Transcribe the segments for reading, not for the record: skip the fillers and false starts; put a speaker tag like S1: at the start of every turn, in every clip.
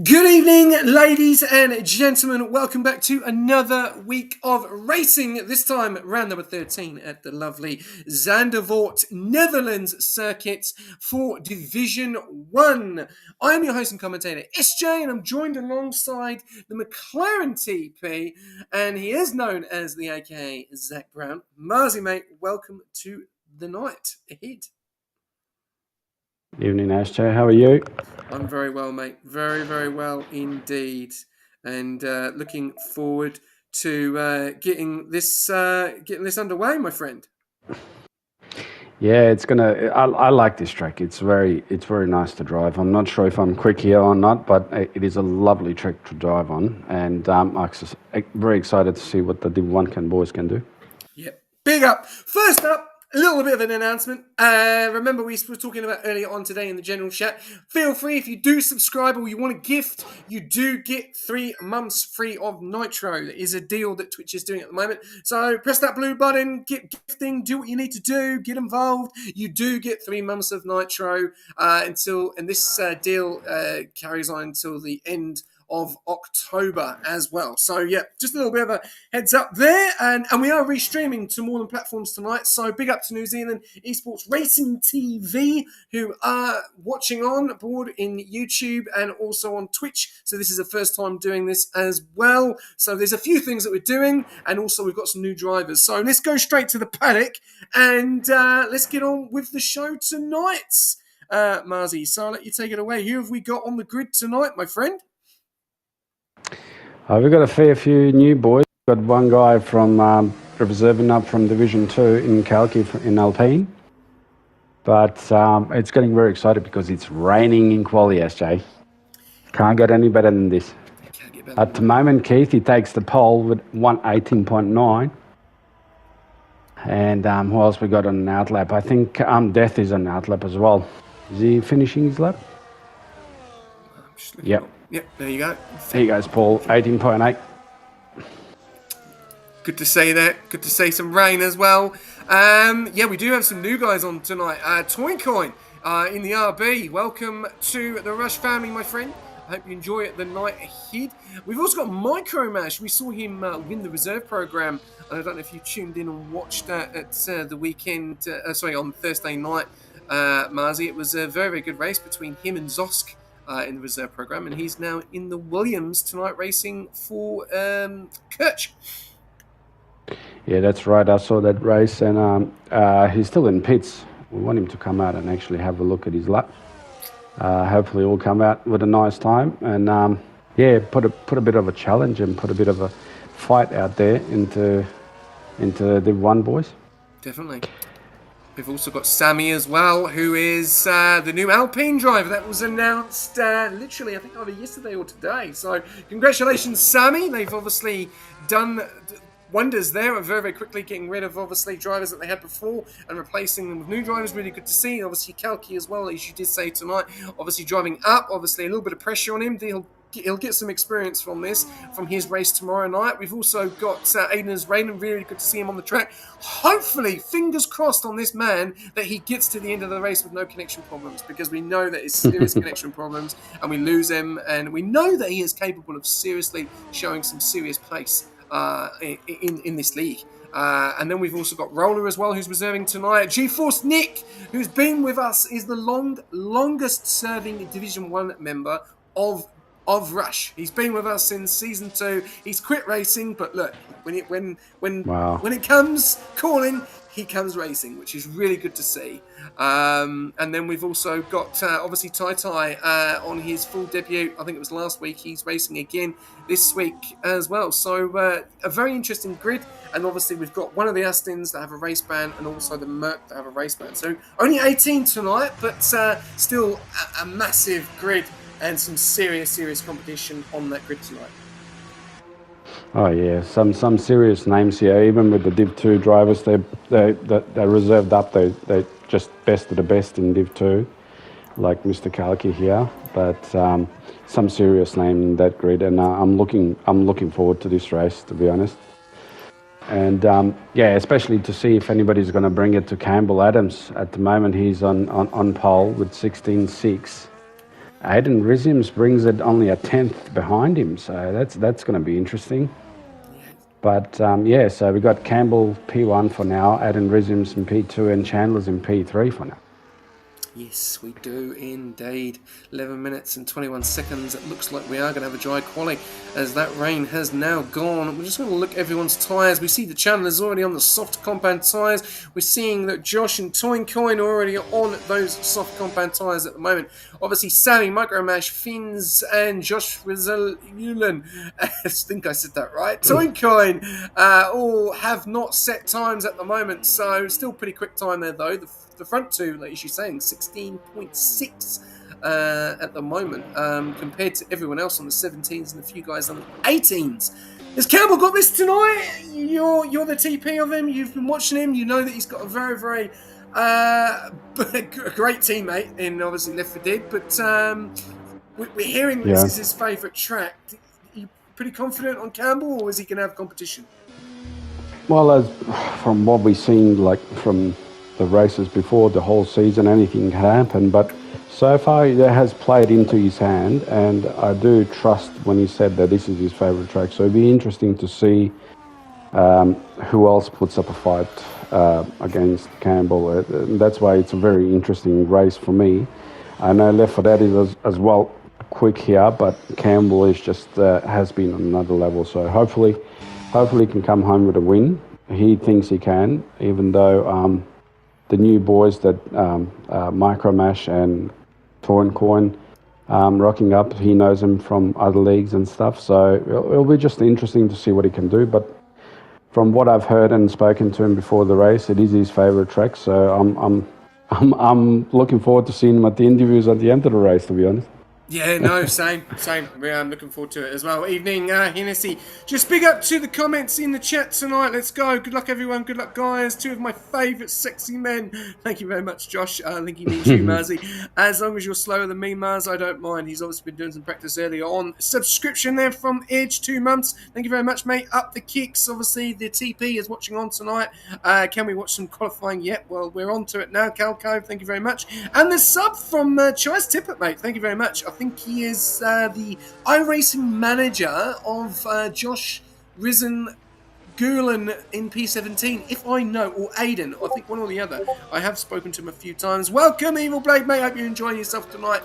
S1: Good evening, ladies and gentlemen. Welcome back to another week of racing. This time, round number 13 at the lovely Zandervoort, Netherlands circuit for Division 1. I am your host and commentator, SJ, and I'm joined alongside the McLaren TP, and he is known as the AKA Zach Brown. Marzi, mate, welcome to the night ahead.
S2: Evening, SJ. How are you?
S1: I'm very well, mate. Very, very well indeed. And looking forward to getting this underway, my friend.
S2: Yeah, it's gonna. I like this track. It's very nice to drive. I'm not sure if I'm quick here or not, but it is a lovely track to drive on, and I'm very excited to see what the Div 1 boys can do.
S1: Yep. Big up. First up, a little bit of an announcement. Remember, we were talking about earlier on today in the general chat. Feel free, if you do subscribe or you want a gift, you do get 3 months free of Nitro. That is a deal that Twitch is doing at the moment. So press that blue button, get gifting, do what you need to do, get involved. You do get 3 months of Nitro and this deal carries on until the end of October as well. So yeah, just a little bit of a heads up there, and we are restreaming to more than platforms tonight. So big up to New Zealand Esports Racing TV, who are watching on board in YouTube and also on Twitch. So this is the first time doing this as well. So there's a few things that we're doing, and also we've got some new drivers. So let's go straight to the paddock and let's get on with the show tonight. Marzi, so I'll let you take it away. Who have we got on the grid tonight, my friend?
S2: We've got a fair few new boys. We've got one guy from reserving up from Division 2 in Kalki in Alpine. But it's getting very excited because it's raining in quali, SJ. Can't get any better than this. At the moment, Keith, he takes the pole with 118.9. And who else we got on an outlap? I think Death is on an outlap as well. Is he finishing his lap? Yep.
S1: Yep, there you go.
S2: There you goes, Paul. 18.8.
S1: Good to see that. Good to see some rain as well. Yeah, we do have some new guys on tonight. Toycoin in the RB. Welcome to the Rush family, my friend. I hope you enjoy it the night ahead. We've also got Micromash. We saw him win the reserve program. I don't know if you tuned in and watched that at the weekend. On Thursday night, Marzi. It was a very, very good race between him and Zosk in the reserve program, and he's now in the Williams tonight racing for Kirch.
S2: Yeah, that's right. I saw that race, and he's still in pits. We want him to come out and actually have a look at his lap. Hopefully, he'll come out with a nice time, and put a bit of a challenge and put a bit of a fight out there into the one boys.
S1: Definitely. We've also got Sammy as well, who is the new Alpine driver. That was announced literally, I think, either yesterday or today. So congratulations, Sammy. They've obviously done wonders there, very, very quickly getting rid of, obviously, drivers that they had before and replacing them with new drivers. Really good to see. And obviously, Kalki as well, as you did say tonight, obviously driving up. Obviously, a little bit of pressure on him. He'll get some experience from his race tomorrow night. We've also got Aiden Raiden. Really good to see him on the track. Hopefully, fingers crossed on this man, that he gets to the end of the race with no connection problems, because we know that it's serious connection problems and we lose him, and we know that he is capable of seriously showing some serious pace in this league. And then we've also got Roller as well, who's reserving tonight. GeForce Nick, who's been with us, is the longest serving Division 1 member of Rush. He's been with us since season 2. He's quit racing, but look, when it comes calling, he comes racing, which is really good to see. And then we've also got obviously Tai on his full debut. I think it was last week. He's racing again this week as well. So a very interesting grid. And obviously we've got one of the Astons that have a race ban, and also the Merc that have a race ban. So only 18 tonight, but still a massive grid. And some serious competition on that grid tonight.
S2: Oh yeah, some serious names here. Even with the Div 2 drivers, they reserved up. They just best of the best in Div 2, like Mr. Kalki here. But some serious name in that grid, and I'm looking forward to this race, to be honest. And especially to see if anybody's going to bring it to Campbell Adams. At the moment, he's on pole with 16.6. Aiden Rizims brings it only a tenth behind him, so that's going to be interesting. But yeah, so we've got Campbell P1 for now, Aiden Rizims in P2, and Chandler's in P3 for now.
S1: Yes, we do indeed. 11 minutes and 21 seconds. It looks like we are going to have a dry quali as that rain has now gone. We're just going to look at everyone's tyres. We see that Chandler's already on the soft compound tyres. We're seeing that Josh and Toincoin are already on those soft compound tyres at the moment. Obviously, Sammy, Micromash, Finns, and Josh Rizal-Ulan, I think I said that right, Toincoin, all have not set times at the moment. So still pretty quick time there, though. The front two, like she's saying, 16.6 at the moment, compared to everyone else on the 17s and a few guys on the 18s. Has Campbell got this tonight? You're the TP of him. You've been watching him. You know that he's got a very, very great teammate in obviously Left 4 Dead. But we're hearing that this is his favourite track. Are you pretty confident on Campbell, or is he going to have competition?
S2: Well, from what we've seen, like from the races before the whole season, anything can happen, but so far it has played into his hand, and I do trust when he said that this is his favourite track. So it'd be interesting to see who else puts up a fight against Campbell. That's why it's a very interesting race for me. I know Left 4 Dead is as well quick here, but Campbell is just has been on another level. So hopefully he can come home with a win. He thinks he can, even though the new boys that Micromash and Toincoin rocking up, he knows them from other leagues and stuff. So it'll be just interesting to see what he can do. But from what I've heard and spoken to him before the race, it is his favourite track. So I'm looking forward to seeing him at the interviews at the end of the race, to be honest.
S1: Yeah, no, same. Yeah, I'm looking forward to it as well. Evening, Hennessy. Just big up to the comments in the chat tonight. Let's go. Good luck, everyone. Good luck, guys. Two of my favourite sexy men. Thank you very much, Josh. I think he means you, Marzi. As long as you're slower than me, Mars, I don't mind. He's obviously been doing some practice earlier on. Subscription there from Edge, 2 months. Thank you very much, mate. Up the kicks. Obviously, the TP is watching on tonight. Can we watch some qualifying yet? Well, we're on to it now. Calco, thank you very much. And the sub from Chais Tippett, mate. Thank you very much. I think he is the iRacing manager of Josh Risen Gulen in P17, if I know, or Aiden, I think one or the other. I have spoken to him a few times. Welcome, Evil Blade, mate. Hope you're enjoying yourself tonight.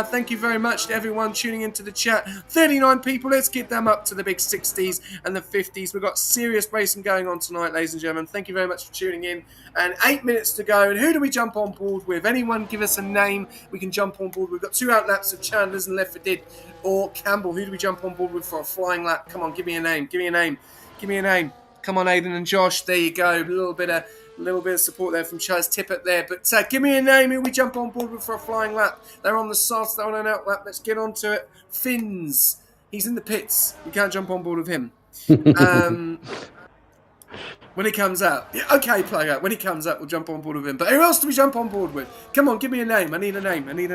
S1: Thank you very much to everyone tuning into the chat. 39 people. Let's get them up to the big 60s and the 50s. We've got serious racing going on tonight, ladies and gentlemen. Thank you very much for tuning in. And 8 minutes to go. And who do we jump on board with? Anyone give us a name we can jump on board with? We've got 2 outlaps of Chandler's and Left 4 Dead or Campbell. Who do we jump on board with for a flying lap? Come on, give me a name. Give me a name. Give me a name. Come on, Aiden and Josh. There you go. A little bit of support there from Chaz Tippett there. But give me a name who we jump on board with for a flying lap. They're on the soft, they're on an out lap. Let's get on to it. Finns. He's in the pits. We can't jump on board with him. When he comes out. Yeah, okay, play out. When he comes out, we'll jump on board with him. But who else do we jump on board with? Come on, give me a name. I need a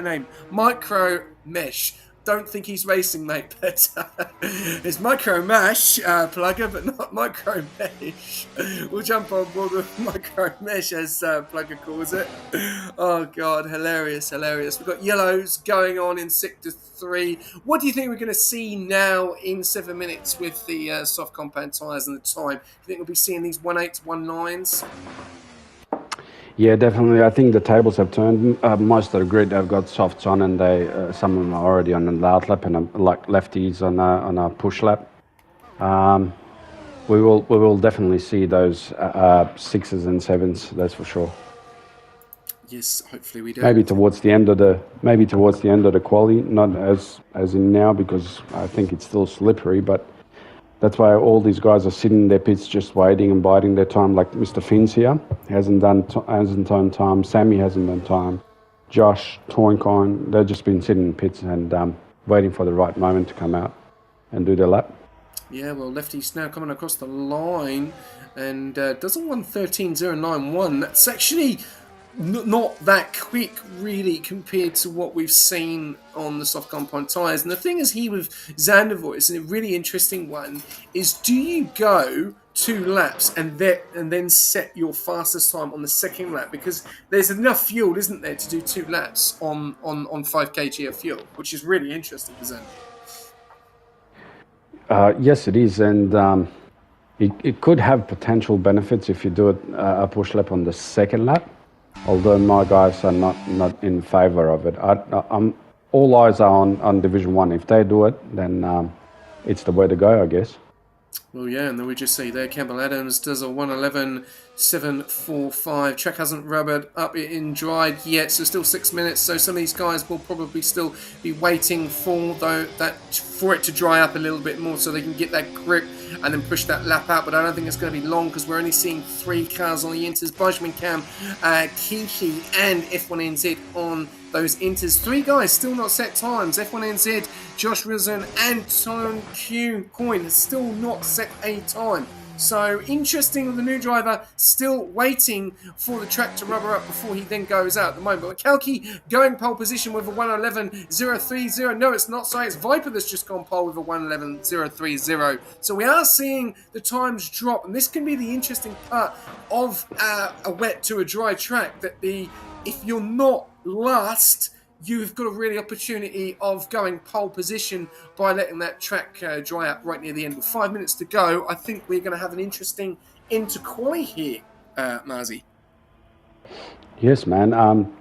S1: name. Micro Mesh. Don't think he's racing, mate, but it's Micro Mash Plugger, but not Micro Mesh. We'll jump on board with Micro Mesh, as Plugger calls it. Oh, God, hilarious. We've got yellows going on in Sector 3. What do you think we're going to see now in 7 minutes with the soft compound tyres and the time? Do you think we'll be seeing these 1.8s, 1.9s?
S2: Yeah, definitely. I think the tables have turned. Most of the grid have got softs on, and they some of them are already on an out lap and like lefties on a push lap. We will definitely see those 6s and 7s. That's for sure.
S1: Yes, hopefully we do.
S2: Maybe towards the end of the quali, not as in now, because I think it's still slippery, but. That's why all these guys are sitting in their pits just waiting and biding their time, like Mr. Finns here. Hasn't done time. Sammy hasn't done time. Josh, Toincoin, they've just been sitting in pits and waiting for the right moment to come out and do their lap.
S1: Yeah, well, Lefty's now coming across the line and does a 1:13.091. That's actually not that quick, really, compared to what we've seen on the soft compound tyres. And the thing is here with Zandervoort, it's a really interesting one, is do you go 2 laps and then set your fastest time on the second lap? Because there's enough fuel, isn't there, to do 2 laps on 5 kg of fuel, which is really interesting for Zandervoort.
S2: Yes, it is, and it could have potential benefits if you do it a push lap on the second lap. Although my guys are not in favour of it. I'm all eyes are on Division 1. If they do it, then it's the way to go, I guess.
S1: Well, yeah, and then we just see there Campbell Adams does a 1:11.745. Track hasn't rubbered up in dried yet, so still 6 minutes. So some of these guys will probably still be waiting for it to dry up a little bit more, so they can get that grip and then push that lap out. But I don't think it's going to be long because we're only seeing 3 cars on the inters: Bajman Cam, Kiki, and F1NZ on those inters. 3 guys still not set times. F1NZ, Josh Rizan, and Tone Q Coin still not set a time. So interesting, the new driver still waiting for the track to rubber up before he then goes out at the moment. But Kalki going pole position with a 1:11.030. No, it's not. Sorry, it's Viper that's just gone pole with a 1:11.030. So we are seeing the times drop, and this can be the interesting part of a wet to a dry track. That if you're not last, you've got a really opportunity of going pole position by letting that track dry up right near the end. With 5 minutes to go, I think we're going to have an interesting interquali here, Marzi.
S2: Yes, man.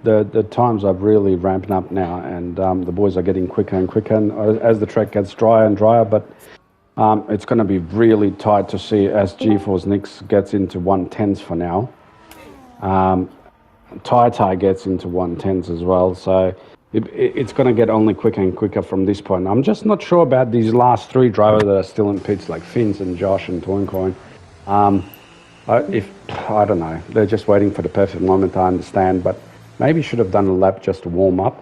S2: The times are really ramping up now, and the boys are getting quicker and quicker and as the track gets drier and drier. But it's going to be really tight to see as G-Force Nix gets into 110s for now. Tai gets into 110s as well, so it's going to get only quicker and quicker from this point. I'm just not sure about these last 3 drivers that are still in pits, like Finns and Josh and Toincoin. I don't know, they're just waiting for the perfect moment, I understand, but maybe should have done a lap just to warm up.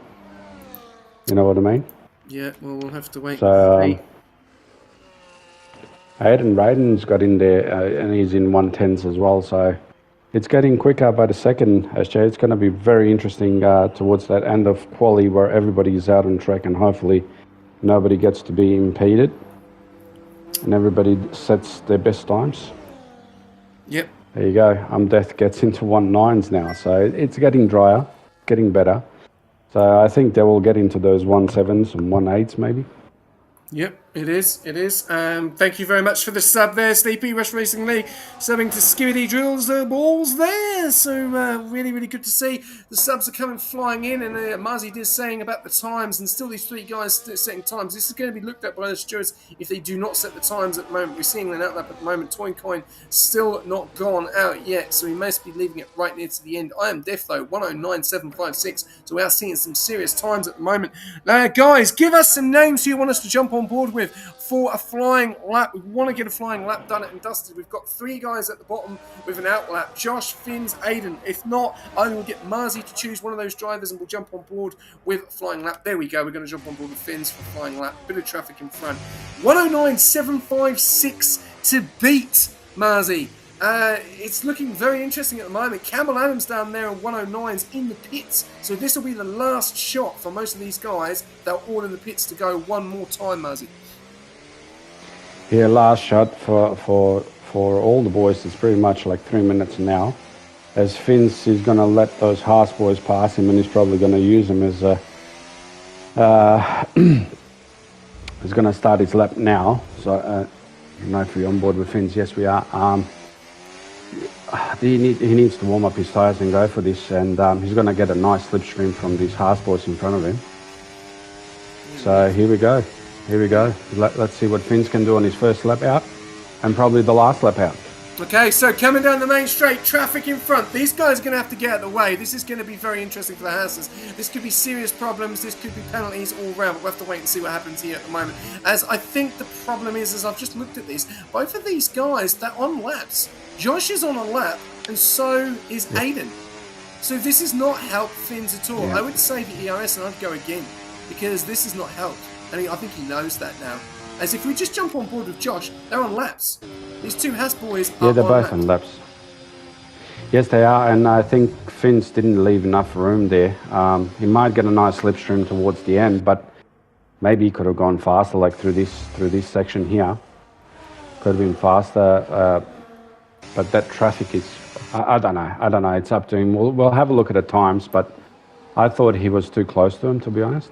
S2: You know what I mean?
S1: Yeah, well, we'll have to wait.
S2: So Raiden's got in there and he's in 110s as well, so it's getting quicker by the second, SJ. It's going to be very interesting towards that end of quali where everybody is out on track and hopefully nobody gets to be impeded and everybody sets their best times.
S1: Yep.
S2: There you go. Death gets into 1.9s now, so it's getting drier, getting better. So I think they will get into those 1.7s and 1.8s maybe.
S1: Yep, it is. It is. Thank you very much for the sub there, Sleepy. Rush Racing League subbing to Skibidi Drills Balls there. So really, really good to see. The subs are coming flying in, and Marzi is saying about the times, and still these 3 guys setting times. This is going to be looked at by the stewards if they do not set the times at the moment. We're seeing an outlap at the moment. Toincoin still not gone out yet, so we must be leaving it right near to the end. I am Death though, 1:09.756. So we are seeing some serious times at the moment. Guys, give us some names you want us to jump on board with for a flying lap. We want to get a flying lap done and dusted. We've got 3 guys at the bottom with an outlap: Josh, Finns, Aiden. If not, I will get Marzi to choose one of those drivers and we'll jump on board with a flying lap. There we go. We're going to jump on board with Finns for flying lap. Bit of traffic in front. 1:09.756 to beat Marzi. It's looking very interesting at the moment. Campbell Adams down there in 1:09s in the pits. So this will be the last shot for most of these guys. They're all in the pits to go one more time, Marzi.
S2: Yeah, last shot for all the boys. It's pretty much like 3 minutes now. As Finns, he's going to let those Haas boys pass him, and he's probably going to use them as a... he's going to start his lap now. So, I don't know if we're on board with Finns. Yes, we are. He needs to warm up his tyres and go for this, and he's going to get a nice slipstream from these Haas boys in front of him. So here we go. Here we go. Let's see what Finns can do on his first lap out, and probably the last lap out.
S1: Okay, so coming down the main straight, traffic in front. These guys are going to have to get out of the way. This is going to be very interesting for the Houses. This could be serious problems. This could be penalties all round. But we'll have to wait and see what happens here at the moment. As I think the problem is, as I've just looked at this, both of these guys, they're on laps. Josh is on a lap, and so is Aiden. So this is not helped Finns at all. I would say the ERS, and I'd go again, because this is not helped. And I think he knows that now. As if we just jump on board with Josh, they're on laps. These 2 Haas boys are
S2: they're both
S1: laps.
S2: on laps. Yes, they are, and I think Finns didn't leave enough room there. He might get a nice slipstream towards the end, but maybe he could have gone faster, like through this section here. Could have been faster, but that traffic is. I don't know. I don't know. It's up to him. We'll have a look at the times, but I thought he was too close to him, to be honest.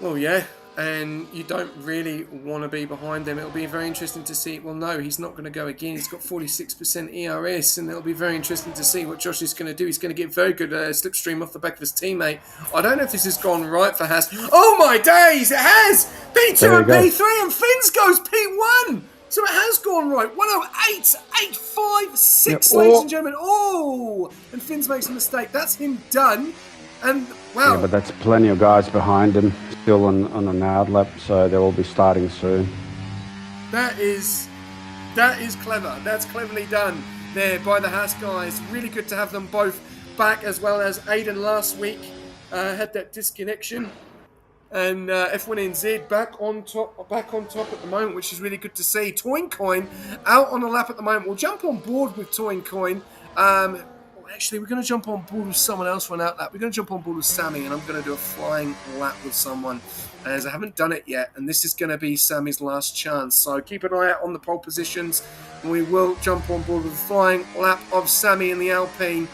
S1: Well, yeah, and you don't really want to be behind them. It'll be very interesting to see. Well, no, he's not going to go again. He's got 46% ERS, and it'll be very interesting to see what Josh is going to do. He's going to get very good slipstream off the back of his teammate. I don't know if this has gone right for Haas. Oh my days, it has! P2 and P3, and Finns goes P1! So it has gone right. 108.856, ladies and gentlemen. Oh! And Finns makes a mistake. That's him done. And, wow.
S2: Yeah, but that's plenty of guys behind him still on an outlap, so they will be starting soon.
S1: That is clever. That's cleverly done there by the Haas guys. Really good to have them both back, as well as Aiden last week had that disconnection. And F1NZ back on top at the moment, which is really good to see. Toincoin out on the lap at the moment. We'll jump on board with Toincoin. Actually, we're going to jump on board with someone else for an outlap. We're going to jump on board with Sammy, and I'm going to do a flying lap with someone, as I haven't done it yet, and this is going to be Sammy's last chance. So keep an eye out on the pole positions, and we will jump on board with a flying lap of Sammy in the Alpine,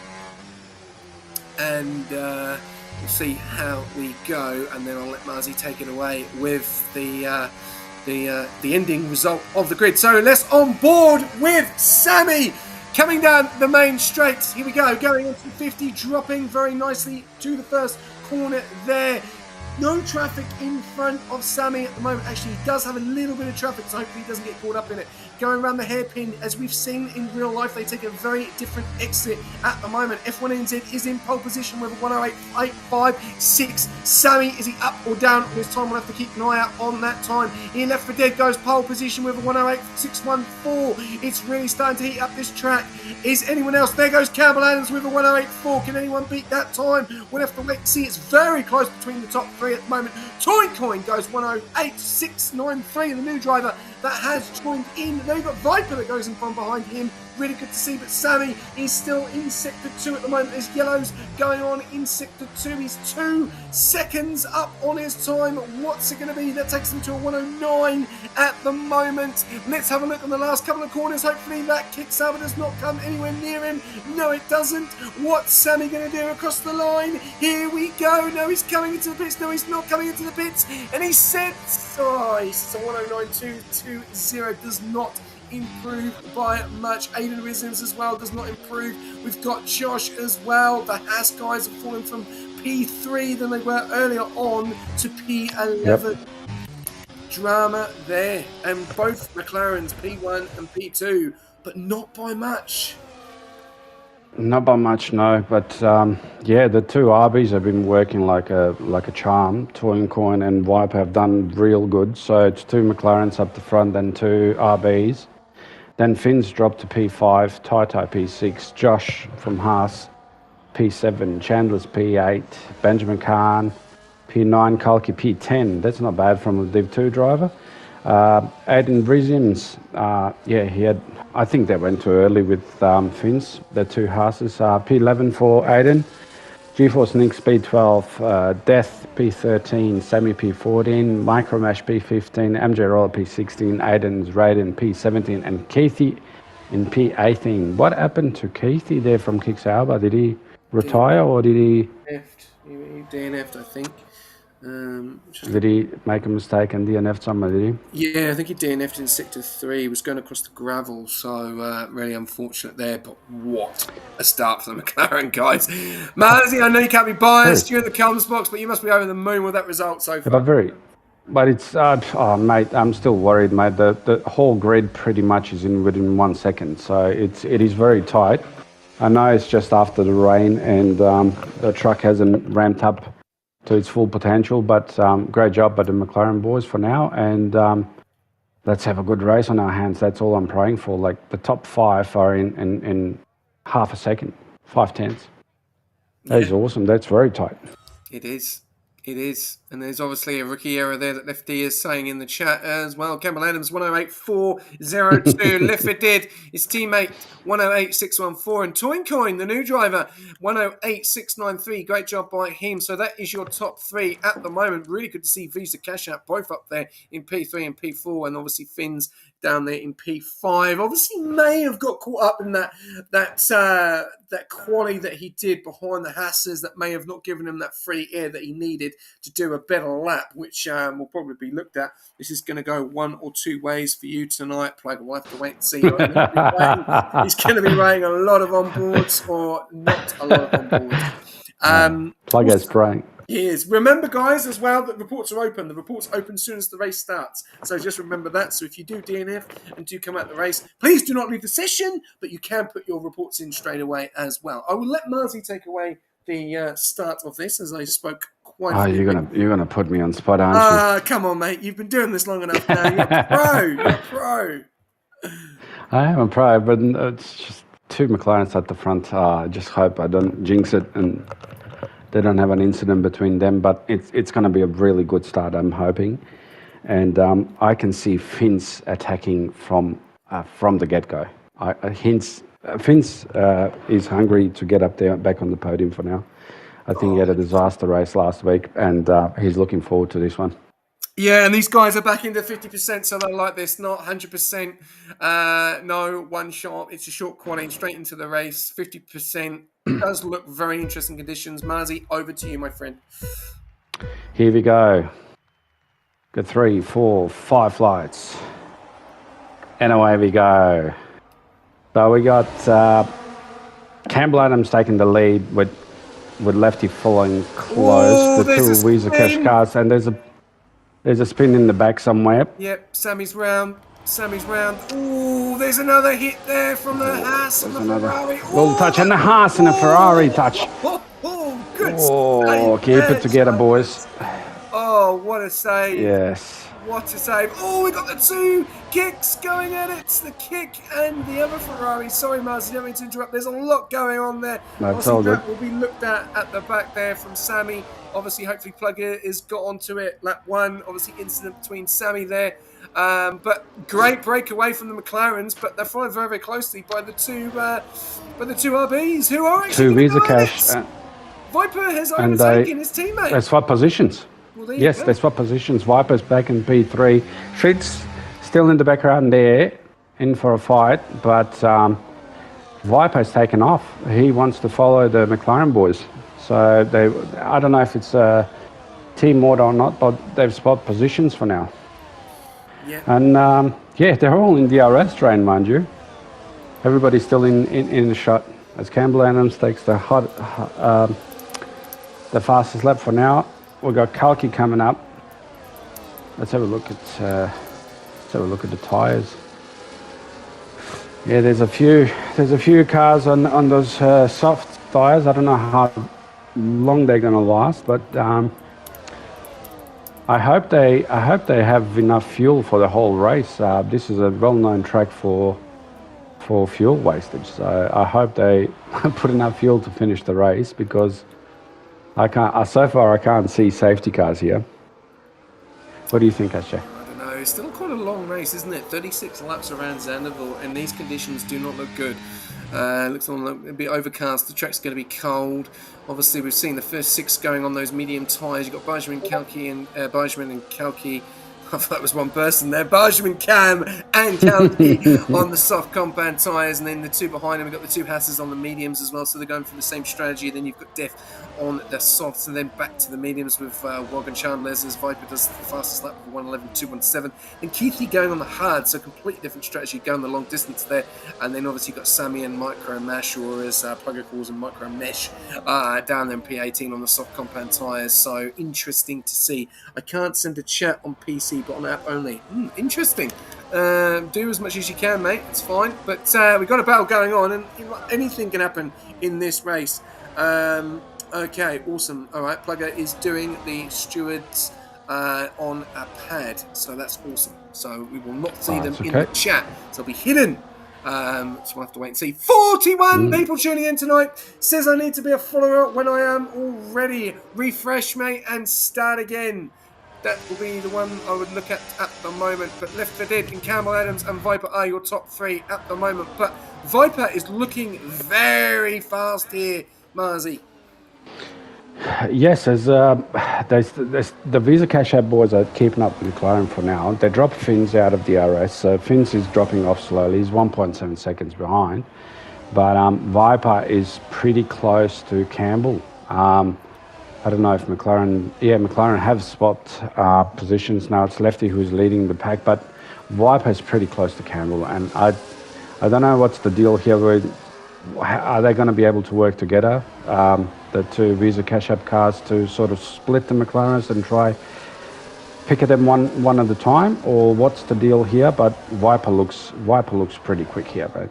S1: and we'll see how we go, and then I'll let Marzi take it away with the ending result of the grid. So let's on board with Sammy. Coming down the main straight, here we go, going into 50, dropping very nicely to the first corner there. No traffic in front of Sammy at the moment. Actually, he does have a little bit of traffic, so hopefully he doesn't get caught up in it. Going around the hairpin, as we've seen in real life, they take a very different exit at the moment. F1NZ is in pole position with a 108.856. Sammy, is he up or down on his time? We'll have to keep an eye out on that time. He left for dead, goes pole position with a 108.614. It's really starting to heat up this track. Is anyone else? There goes Campbell Adams with a 108.4. Can anyone beat that time? We'll have to wait and see. It's very close between the top three at the moment. Toincoin goes 108.693, the new driver that has joined in. Now you've got Viper that goes in from behind him. Really good to see, but Sammy is still in Sector 2 at the moment. There's yellows going on in Sector 2. He's 2 seconds up on his time. What's it going to be? That takes him to a 109 at the moment. Let's have a look on the last couple of corners. Hopefully that kicks out, but does not come anywhere near him. No, it doesn't. What's Sammy going to do across the line? Here we go. No, he's coming into the pits. No, he's not coming into the pits. And he sets, he sets a 109.220. Does not improve by much. Aiden Wisms as well does not improve. We've got Josh as well. The Haas guys have fallen from P3 than they were earlier on to P11. Yep. Drama there, and both McLarens P1 and P2, but not by much.
S2: Not by much, no. But yeah, the two RBs have been working like a charm. Toincoin and Viper have done real good. So it's 2 McLarens up the front, then 2 RBs. Then Finn's dropped to P5, Tai P6, Josh from Haas P7, Chandler's P8, Benjamin Khan P9, Kalki P10. That's not bad from a Div 2 driver. Aiden Brizians, he had, I think they went too early with Finns, the 2 Haases. P11 for Aiden, GeForce Nix P12, Death P13, Sammy P14, Micromash P15, MJ Roller P16, Aiden's Raiden P17, and Keithy in P18. What happened to Keithy there from Kicks Alba? Did he retire or did he...
S1: He DNF'd, I think.
S2: Did he make a mistake and DNF'd somewhere, did
S1: he? Yeah, I think he DNF'd in Sector 3. He was going across the gravel, so really unfortunate there. But what a start for the McLaren guys. Marzi, I know you can't be biased. You're in the comms box, but you must be over the moon with that result so far.
S2: But it's, mate, I'm still worried, mate. The whole grid pretty much is in within 1 second, so it is very tight. I know it's just after the rain and the truck hasn't ramped up to its full potential, but great job by the McLaren boys for now, and let's have a good race on our hands. That's all I'm praying for. Like the top 5 are in half a second, 5/10. That is awesome. That's very tight.
S1: It is. It is. And there's obviously a rookie error there that Lefty is saying in the chat as well. Campbell Adams 108.402. Liffer did. His teammate 108.614. And Toincoin, the new driver, 108.693. Great job by him. So that is your top three at the moment. Really good to see Visa Cash Out both up there in P3 and P4. And obviously Finn's down there in P5. Obviously may have got caught up in that quality that he did behind the Hasses that may have not given him that free air that he needed to do a better lap, which will probably be looked at. This is going to go one or two ways for you tonight. Plague, we'll have to wait and see. He's going to be writing a lot of onboards or not a lot of onboards.
S2: Plug is great.
S1: Yes. Remember, guys, as well, that reports are open. The reports open as soon as the race starts. So just remember that. So if you do DNF and do come out the race, please do not leave the session, but you can put your reports in straight away as well. I will let Marzi take away the start of this, as I spoke quite a
S2: bit. You're gonna put me on spot, aren't you?
S1: Come on, mate. You've been doing this long enough now. You're a pro. You're a pro.
S2: I am a pro, but it's just two McLarens at the front. I just hope I don't jinx it and they don't have an incident between them, but it's going to be a really good start, I'm hoping. And I can see Finn's attacking from the get-go. Finn's is hungry to get up there, back on the podium for now. I think he had a disaster race last week, and he's looking forward to this one.
S1: Yeah, and these guys are back into 50%, so they're like this, not 100%. No, one shot. It's a short quality, straight into the race, 50%. It does look very interesting conditions. Marzi, over to you, my friend.
S2: Here we go. Got 3, 4, 5 flights. And away we go. So we got Campbell Adams taking the lead with Lefty following close. The two Visa Cash cars, and there's a spin in the back somewhere.
S1: Yep, Sammy's round. Ooh, there's another hit there from the Haas and the Ferrari.
S2: Little touch, and the Haas and the Ferrari touch.
S1: Good.
S2: Keep it together, boys.
S1: Oh, what a save.
S2: Yes.
S1: What a save. Oh, we got the two kicks going at it. It's the kick and the other Ferrari. Sorry, Marzi, don't mean to interrupt. There's a lot going on there.
S2: That's all good.
S1: That will be looked at the back there from Sammy. Obviously, hopefully Plugger has got onto it. Lap 1, obviously incident between Sammy there. But great breakaway from the McLarens, but they're followed very, very closely by the two RBs who are actually
S2: two Visa Cash.
S1: Viper has overtaken his teammate.
S2: They swap positions.
S1: Well,
S2: they swap positions. Viper's back in P3. Fritz still in the background there, in for a fight, but Viper's taken off. He wants to follow the McLaren boys. So I don't know if it's a team order or not, but they've swapped positions for now.
S1: Yeah.
S2: And they're all in DRS train, mind you. Everybody's still in the shot as Campbell Adams takes the fastest lap for now. We've got Kalki coming up. Let's have a look at the tyres. Yeah, there's a few cars on those soft tyres. I don't know how long they're going to last, but I hope they have enough fuel for the whole race. This is a well-known track for fuel wastage, so I hope they put enough fuel to finish the race, because so far I can't see safety cars here. What do you think, Asha?
S1: I don't know. It's still quite a long race, isn't it? 36 laps around Zandervoort, and these conditions do not look good. Looks a bit overcast. The track's going to be cold. Obviously, we've seen the first 6 going on those medium tyres. You've got Benjamin and Kalki. I thought that was one person there. Benjamin, Cam, and Kalki on the soft compound tyres, and then the two behind them. We've got the two Hasses on the mediums as well, so they're going for the same strategy. Then you've got Def on the softs, and then back to the mediums with Wog and Chandler's as Viper does the fastest lap of 1:11.217. And Keithy going on the hard, so completely different strategy, going the long distance there. And then obviously you've got Sammy and Micro Mash, or as Plugger calls them, Micro Mesh, down there in P18 on the soft compound tyres. So interesting to see. I can't send a chat on PC, but on app only. Interesting. Do as much as you can, mate. It's fine. But we've got a battle going on, and anything can happen in this race. Okay, awesome. All right, Plugger is doing the stewards on a pad, so that's awesome. So we will not see them in the chat. So they'll be hidden So we'll have to wait and see. 41 people tuning in tonight. Says I need to be a follower when I am already. Refresh, mate, and start again. That will be the one I would look at the moment. But Left 4 Dead and Campbell Adams and Viper are your top 3 at the moment. But Viper is looking very fast here, Marzi.
S2: Yes, there's the Visa Cash App boys are keeping up with McLaren for now. They dropped Finns out of DRS, so Finns is dropping off slowly. He's 1.7 seconds behind. But Viper is pretty close to Campbell. I don't know if McLaren have spot positions now. It's Lefty who's leading the pack, but Viper is pretty close to Campbell. And I don't know what's the deal here. Are they going to be able to work together, the two Visa Cash App cars, to sort of split the McLarens and try pick at them one at a time, or what's the deal here? But Viper looks pretty quick here, mate.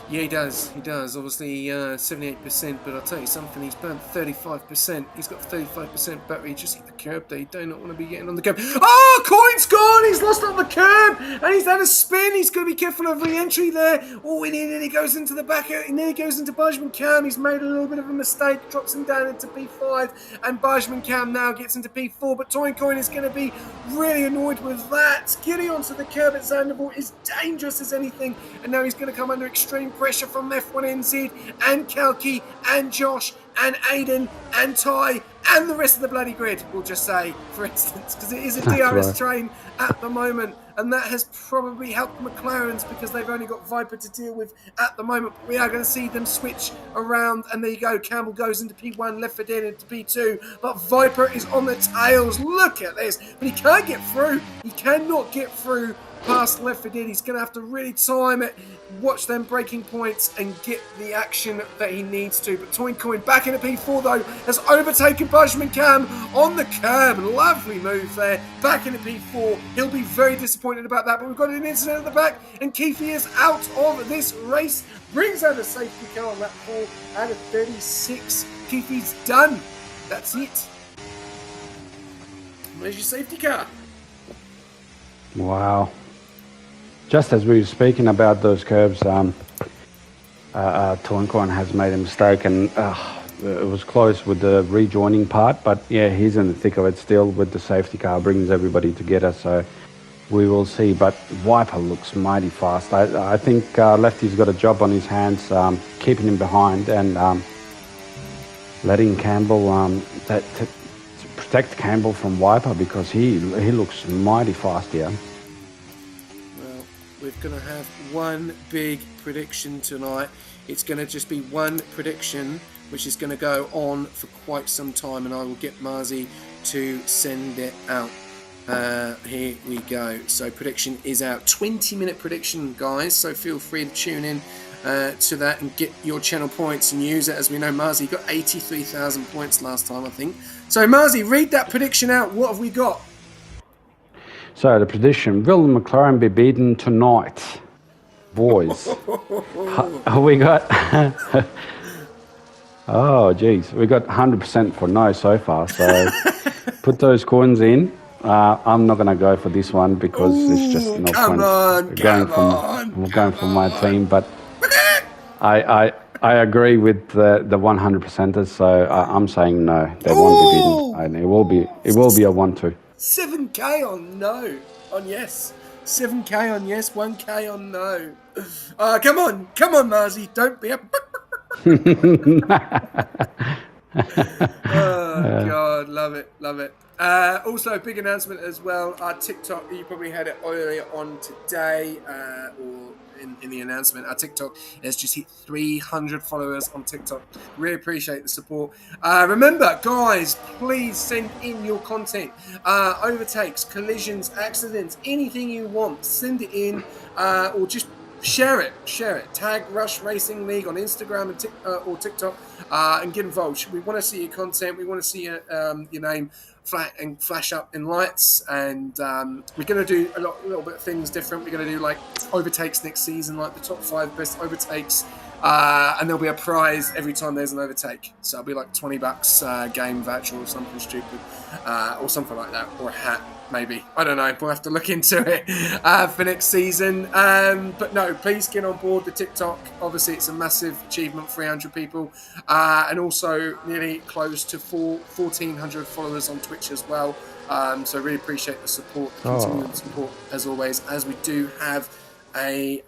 S1: Yeah, he does. Obviously, 78%, but I'll tell you something, he's burnt 35%. He's got 35% battery. He just hit the curb there. You do not want to be getting on the curb. Oh, Coin's gone! He's lost on the curb, and he's had a spin. He's got to be careful of re-entry there. Oh, and he goes into the back. He nearly goes into Bajman Cam. He's made a little bit of a mistake. Drops him down into P5, and Bajman Cam now gets into P4, but Coin is going to be really annoyed with that. Getting onto the curb at Zandervoort is dangerous as anything, and now he's going to come under extreme pressure from F1NZ and Kalki and Josh and Aiden and Ty and the rest of the bloody grid, we'll just say, for instance, because it is a DRS train at the moment, and that has probably helped McLaren's because they've only got Viper to deal with at the moment. But we are going to see them switch around, and there you go. Campbell goes into P1, Left 4 Dead into P2, but Viper is on the tails. Look at this, but he can't get through. He cannot get through past Left 4 Dead. He's going to have to really time it, watch them breaking points, and get the action that he needs to. But Coin back into P4 though, has overtaken Bajman Cam on the curb. Lovely move there, back into P4. He'll be very disappointed about that, but we've got an incident at the back, and Keefe is out of this race. Brings out a safety car on lap 4 out of 36. Keefe's done. That's it. Where's your safety car?
S2: Wow. Just as we were speaking about those curves, Coin has made a mistake, and it was close with the rejoining part, but yeah, he's in the thick of it still with the safety car, brings everybody together, so we will see. But Viper looks mighty fast. I think Lefty's got a job on his hands, keeping him behind and letting Campbell to protect Campbell from Viper, because he looks mighty fast here.
S1: We're going to have one big prediction tonight. It's going to just be one prediction, which is going to go on for quite some time, and I will get Marzi to send it out. Here we go. So prediction is out. 20-minute prediction, guys. So feel free to tune in to that and get your channel points and use it. As we know, Marzi got 83,000 points last time, I think. So Marzi, read that prediction out. What have we got?
S2: So the prediction, will McLaren be beaten tonight? Boys. We got... oh, geez. We got 100% for no so far. So put those coins in. I'm not going to go for this one because it's just no point. We're going for my team. But I agree with the 100%ers. So I'm saying no. They won't be beaten. And it will be a 1-2.
S1: 7k on no, on yes. 7k on yes, 1k on no. Come on, Marzi, don't be a... Oh, God, love it. Also, a big announcement as well. Our TikTok, you probably had it earlier on today, or in the announcement. Our TikTok has just hit 300 followers on TikTok. Really appreciate the support. Remember, guys, please send in your content. Overtakes, collisions, accidents, anything you want. Send it in, or just share it. Tag Rush Racing League on Instagram and or TikTok, and get involved. We want to see your content. We want to see your name flash up in lights, and we're going to do a little bit of things different. We're going to do like overtakes next season, like the top 5 best overtakes, and there'll be a prize every time there's an overtake. So it'll be like $20 game voucher or something stupid, or something like that, or a hat. Maybe. I don't know. We'll have to look into it for next season. But no, please get on board the TikTok. Obviously, it's a massive achievement, 300 people. And also nearly close to 1,400 followers on Twitch as well. So really appreciate the support, the continuing support, as always, as we do have a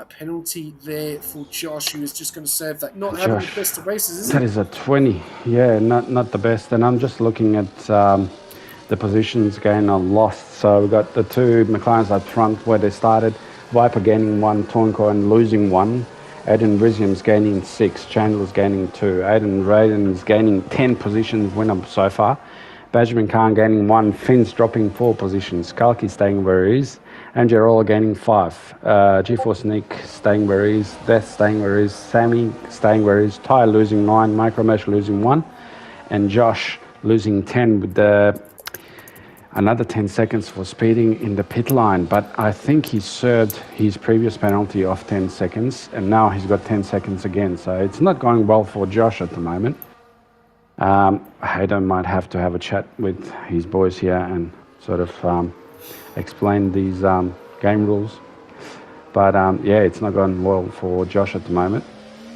S1: penalty there for Josh, who is just going to serve that. Not having the best of races, is
S2: that is a 20. Yeah, not the best. And I'm just looking at the positions gained or lost. So we've got the two McLarens up front where they started. Viper gaining 1, Toincoin losing 1. Aiden Rizium's gaining 6, Chandler's gaining 2. Aiden Raiden's gaining 10 positions winner so far. Benjamin Khan gaining 1, Finn's dropping 4 positions. Kalki staying where he is. Angerola gaining 5. G4 Sneak staying where he is. Death staying where he is. Sammy staying where he is. Ty losing 9. Micromesh losing 1. And Josh losing 10 with another 10 seconds for speeding in the pit line. But I think he served his previous penalty of 10 seconds. And now he's got 10 seconds again. So it's not going well for Josh at the moment. Hayden might have to have a chat with his boys here and sort of explain these game rules. But yeah, it's not going well for Josh at the moment.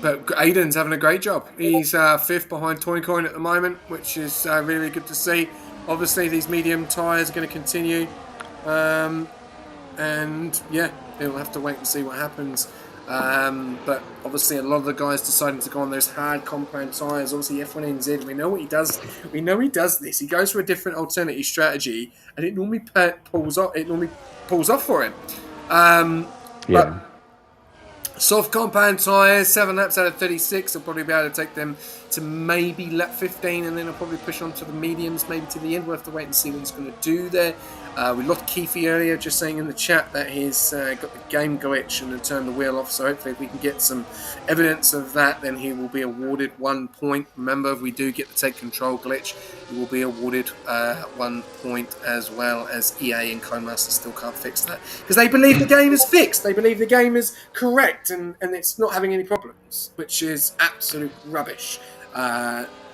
S1: But Aiden's having a great job. He's 5th behind Toincoin at the moment, which is really good to see. Obviously, these medium tyres are going to continue. And yeah, we'll have to wait and see what happens. But obviously a lot of the guys deciding to go on those hard compound tyres. Obviously F1NZ, we know what he does. We know he does this. He goes for a different alternative strategy, and it normally pulls off. It normally pulls off for him. But soft compound tyres, 7 laps out of 36. He'll probably be able to take them to maybe lap 15, and then he'll probably push on to the mediums, maybe to the end. We'll have to wait and see what he's going to do there. We lost Keefe earlier, just saying in the chat that he's got the game glitch and turned the wheel off. So hopefully if we can get some evidence of that, then he will be awarded 1 point. Remember, if we do get the take control glitch, he will be awarded 1 point, as well as EA and Codemaster still can't fix that. Because they believe the game is fixed. They believe the game is correct and it's not having any problems, which is absolute rubbish.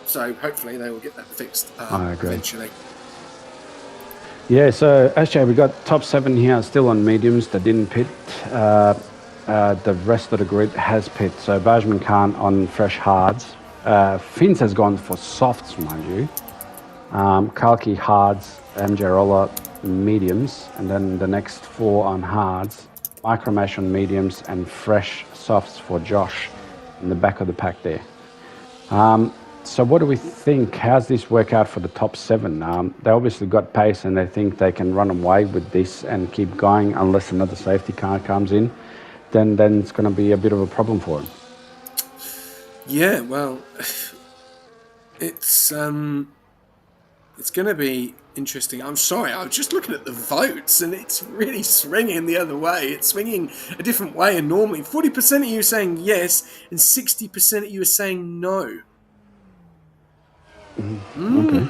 S1: So hopefully they will get that fixed eventually.
S2: Yeah, so SJ, we got top 7 here still on mediums that didn't pit. The rest of the grid has pit. So Bajman Khan on fresh hards. Fins has gone for softs, mind you. Kalki hards, Amjarola mediums, and then the next 4 on hards. Micromesh on mediums and fresh softs for Josh in the back of the pack there. So what do we think? How's this work out for the top 7? They obviously got pace and they think they can run away with this and keep going unless another safety car comes in. Then it's going to be a bit of a problem for them.
S1: Yeah, well, it's going to be interesting. I'm sorry, I was just looking at the votes and it's really swinging the other way. It's swinging a different way, and normally 40% of you are saying yes and 60% of you are saying no.
S2: Okay.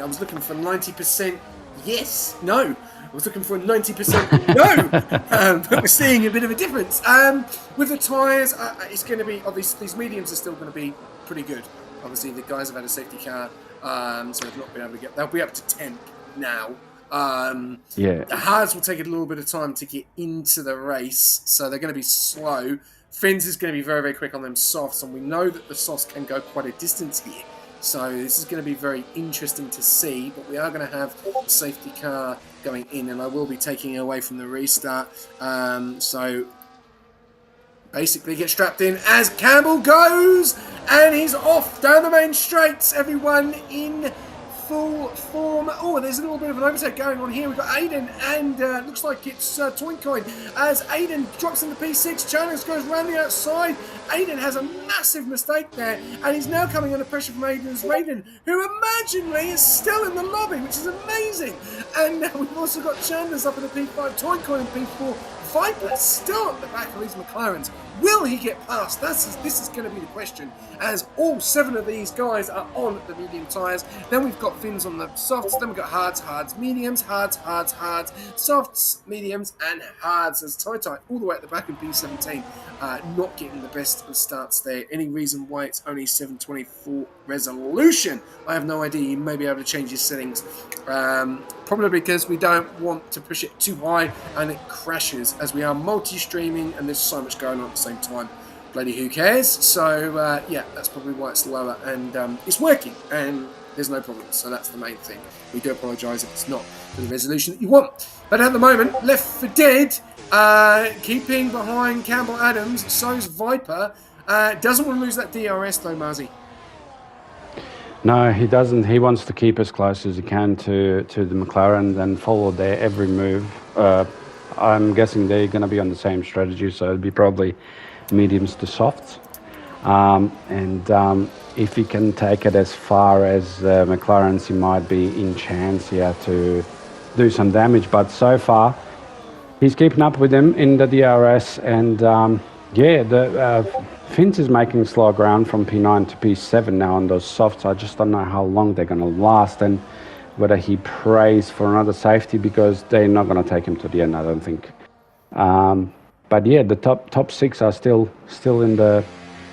S1: I was looking for 90% yes, no. I was looking for 90% no. But we're seeing a bit of a difference. With the tyres, it's going to be, obviously, these mediums are still going to be pretty good. Obviously, the guys have had a safety car, so they've not been able to get, they'll be up to 10 now. The hards will take a little bit of time to get into the race, so they're going to be slow. Fins is going to be very, very quick on them softs, and we know that the softs can go quite a distance here. So this is going to be very interesting to see, but we are going to have a safety car going in, and I will be taking it away from the restart. So basically get strapped in as Campbell goes, and he's off down the main straights. Everyone in full form. Oh, there's a little bit of an overtake going on here. We've got Aiden, and looks like it's Toincoin as Aiden drops into P6. Chalmers goes round the outside. Aiden has a massive mistake there, and he's now coming under pressure from Aiden's Raiden, who imaginably is still in the lobby, which is amazing. And we've also got Chandler's up in the P5, Toincoin in P4, Viper still at the back of these McLarens. Will he get past? This is going to be the question, as all 7 of these guys are on the medium tyres. Then we've got Fins on the softs, then we've got hards, mediums, hards, softs, mediums, and hards as tight, all the way at the back of B17. Not getting the best of starts there. Any reason why it's only 724 resolution? I have no idea. You may be able to change your settings. Probably because we don't want to push it too high and it crashes, as we are multi-streaming and there's so much going on at the same time. Bloody who cares? So yeah, that's probably why it's lower, and it's working and there's no problem. So that's the main thing. We do apologise if it's not for the resolution that you want. But at the moment, Left 4 Dead, keeping behind Campbell Adams, so's Viper. Doesn't want to lose that DRS though, Marzi.
S2: No, he doesn't. He wants to keep as close as he can to the McLaren and follow their every move. I'm guessing they're going to be on the same strategy, so it'll be probably mediums to softs. If he can take it as far as McLaren's, he might be in chance here to do some damage. But so far, he's keeping up with him in the DRS, and Fins is making slow ground from P9 to P7 now on those softs. I just don't know how long they're going to last, and whether he prays for another safety, because they're not going to take him to the end, I don't think. But yeah, the top 6 are still in the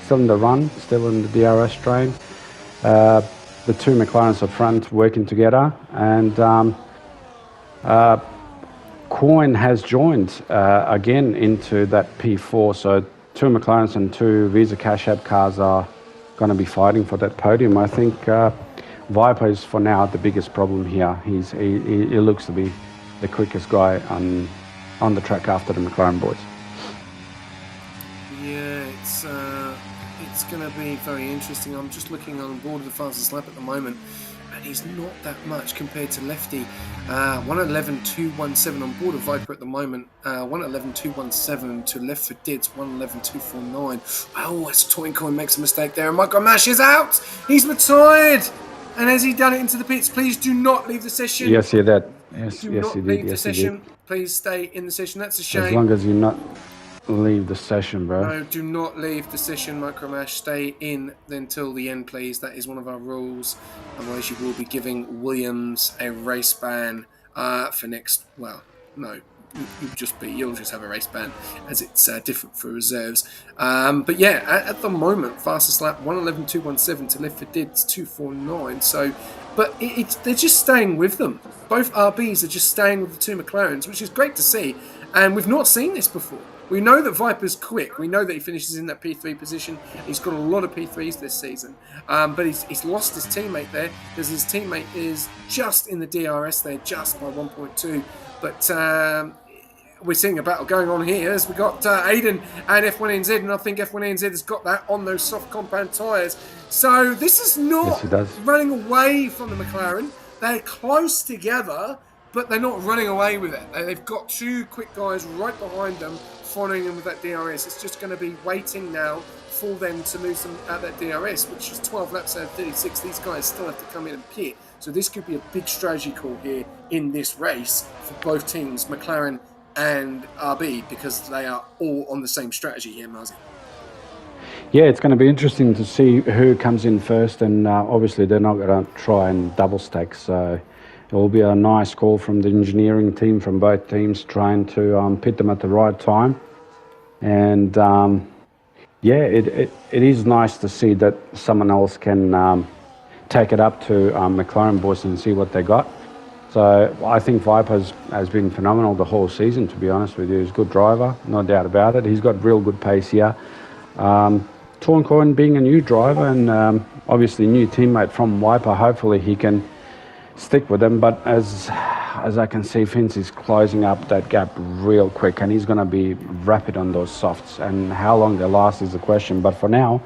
S2: run, still in the DRS train. The 2 McLarens up front working together, and Coin has joined again into that P4. So 2 McLarens and 2 Visa Cash App cars are going to be fighting for that podium. I think Viper is for now the biggest problem here. He looks to be the quickest guy on the track after the McLaren boys.
S1: Yeah, it's going to be very interesting. I'm just looking on board of the fastest lap at the moment, and he's not that much compared to Lefty. 1:11.217 on board of Viper at the moment. 1:11.217 to Left 4 Dead's 1:11.249. Oh, as Toincoin makes a mistake there, and Michael Mash is out. He's retired. And has he done it into the pits? Please do not leave the session.
S2: Yes, he did. Yes,
S1: do
S2: yes,
S1: not
S2: he did.
S1: leave the
S2: yes,
S1: session. Please stay in the session. That's a shame.
S2: As long as you not leave the session, bro.
S1: No, do not leave the session, Micromash. Stay in until the end, please. That is one of our rules. Otherwise, you will be giving Williams a race ban for next... Well, no. You'll just have a race ban, as it's different for reserves. But yeah, at the moment, fastest lap 1:11.217 to Left 4 Dead's 2:49. So, but they're just staying with them. Both RBs are just staying with the 2 McLarens, which is great to see. And we've not seen this before. We know that Viper's quick. We know that he finishes in that P3 position. He's got a lot of P3s this season. But he's lost his teammate there, because his teammate is just in the DRS there, just by 1.2. But we're seeing a battle going on here as we got Aiden and F1NZ, and I think F1NZ has got that on those soft compound tyres. So this is not running away from the McLaren. They're close together, but they're not running away with it. They've got 2 quick guys right behind them, following them with that DRS. It's just going to be waiting now for them to lose them at that DRS, which is 12 laps out of 36. These guys still have to come in and pit. So this could be a big strategy call here in this race for both teams, McLaren and RB, because they are all on the same strategy here, Marzi.
S2: Yeah, it's going to be interesting to see who comes in first, and obviously they're not going to try and double stack, so it will be a nice call from the engineering team from both teams, trying to pit them at the right time. And yeah, it is nice to see that someone else can take it up to McLaren boys and see what they got. So I think Viper has been phenomenal the whole season, to be honest with you. He's a good driver, no doubt about it. He's got real good pace here. Torncoin being a new driver and obviously new teammate from Viper, hopefully he can stick with them. But as I can see, Fins is closing up that gap real quick, and he's going to be rapid on those softs. And how long they last is the question. But for now,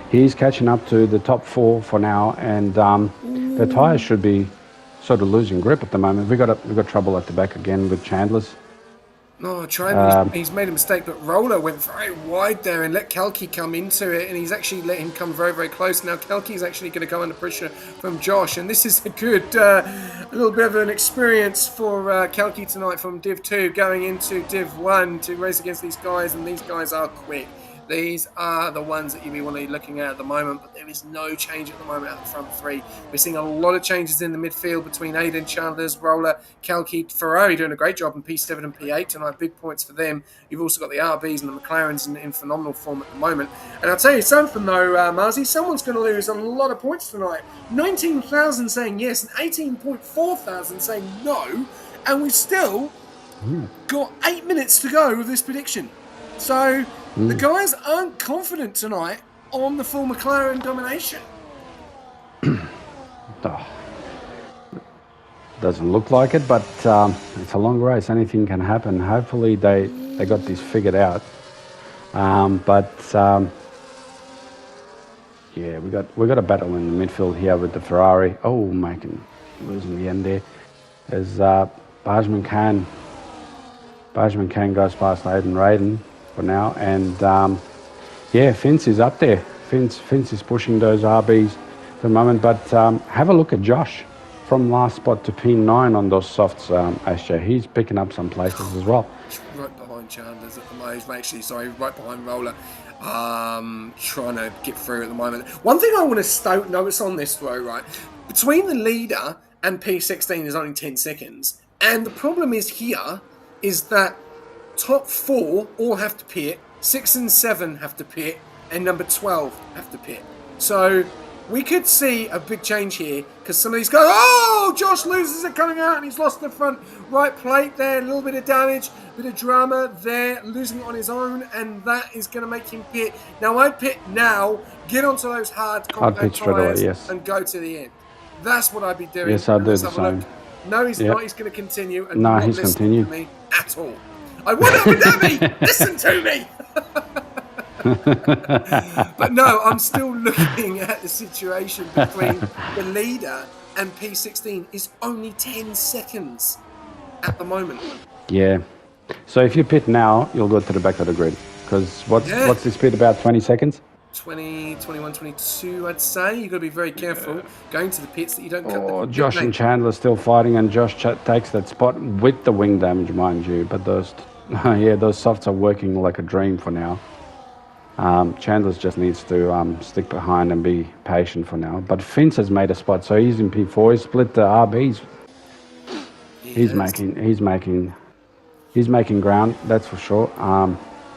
S2: he's catching up to the top 4 for now, and the tyres should be sort of losing grip at the moment. We got trouble at the back again with Chandler's.
S1: No, he's made a mistake, but Roller went very wide there and let Kelky come into it, and he's actually let him come very, very close. Now Kelky's actually going to go under pressure from Josh, and this is a good, a little bit of an experience for Kelky tonight from Div 2 going into Div 1 to race against these guys, and these guys are quick. These are the ones that you want to be looking at the moment, but there is no change at the moment at the front three. We're seeing a lot of changes in the midfield between Aiden, Chandler's, Roller, Kalki, Ferrari doing a great job in P7 and P8 tonight. Big points for them. You've also got the RBs and the McLarens in phenomenal form at the moment. And I'll tell you something though, Marzi, someone's going to lose a lot of points tonight. 19,000 saying yes and 18.4 thousand saying no. And we've still got 8 minutes to go with this prediction. So the guys aren't confident tonight on the full McLaren domination.
S2: Doesn't look like it, but it's a long race. Anything can happen. Hopefully they got this figured out. Yeah, we got a battle in the midfield here with the Ferrari. Oh, losing the end there. As Bajman Khan goes past Aiden Raiden for now, and Finch is up there. Finch is pushing those RBs for the moment, but have a look at Josh from last spot to P9 on those softs, Asher. He's picking up some places as well.
S1: Right behind Chandler's at the moment, right behind Roller, trying to get through at the moment. One thing I want to notice on this though, right, between the leader and P16 is only 10 seconds, and the problem is that top 4 all have to pit, 6 and 7 have to pit, and number 12 have to pit. So we could see a big change here because some of these guys, Josh loses it coming out and he's lost the front right plate there, a little bit of damage, bit of drama there, losing it on his own, and that is going to make him pit. Now I'd pit now, get onto those hard compact tyres and go to the end. That's what I'd be doing.
S2: Yes, I'd do the same.
S1: No, he's not. He's going to continue. And
S2: no, he's continued.
S1: To me at all. I want Abu Dhabi. Listen to me. But no, I'm still looking at the situation between the leader and P16 is only 10 seconds at the moment.
S2: Yeah. So if you pit now, you'll go to the back of the grid. Because what's this pit about? 20 seconds?
S1: 20, 21, 22, I'd say. You've got to be very careful going to the pits that you don't cut the
S2: Josh and Chandler still fighting, and Josh takes that spot with the wing damage, mind you. But those softs are working like a dream for now. Chandler just needs to stick behind and be patient for now. But Finch has made a spot, so he's in P4. He's split the RBs. He's making ground, that's for sure.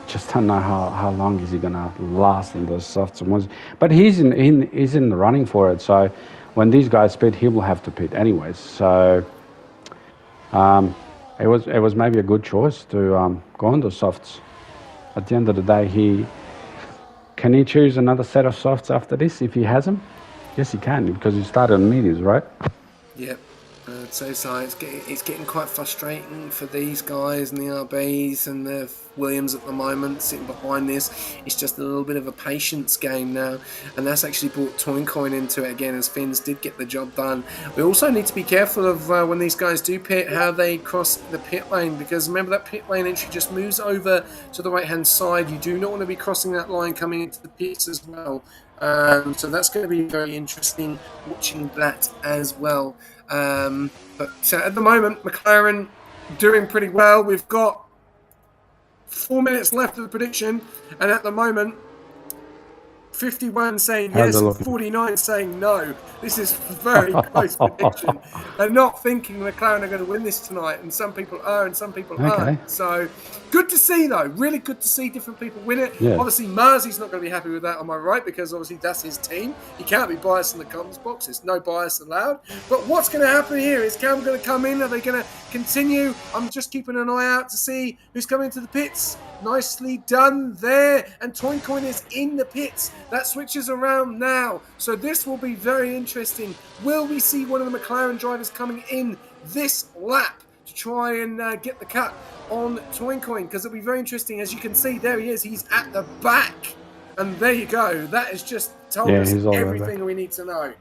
S2: Just don't know how long is he gonna last in those softs and ones. But he's in the running for it. So when these guys pit, he will have to pit anyways. So it was maybe a good choice to go on those softs. At the end of the day, can he choose another set of softs after this if he has them? Yes, he can, because he started on mediums, right?
S1: Yep. So it's getting quite frustrating for these guys and the RBs and the Williams at the moment sitting behind this. It's just a little bit of a patience game now, and that's actually brought Toincoin into it again, as Finns did get the job done. We also need to be careful of when these guys do pit, how they cross the pit lane, because remember that pit lane entry just moves over to the right hand side. You do not want to be crossing that line coming into the pits as well. So that's going to be very interesting watching that as well. But at the moment, McLaren doing pretty well. We've got 4 minutes left of the prediction, and at the moment, 51 saying yes and 49 saying no. This is a very close prediction. They're not thinking McLaren are going to win this tonight, and some people are and some people aren't. So good to see, though. Really good to see different people win it. Yeah. Obviously, Marzi's not going to be happy with that, am I right? Because obviously that's his team. He can't be biased in the comments box. There's no bias allowed. But what's going to happen here? Is Cam going to come in? Are they going to continue? I'm just keeping an eye out to see who's coming into the pits. Nicely done there. And Toincoin is in the pits. That switches around now. So this will be very interesting. Will we see one of the McLaren drivers coming in this lap to try and get the cut on Toincoin? Because it'll be very interesting. As you can see, there he is. He's at the back. And there you go. That has just told us everything we need to know.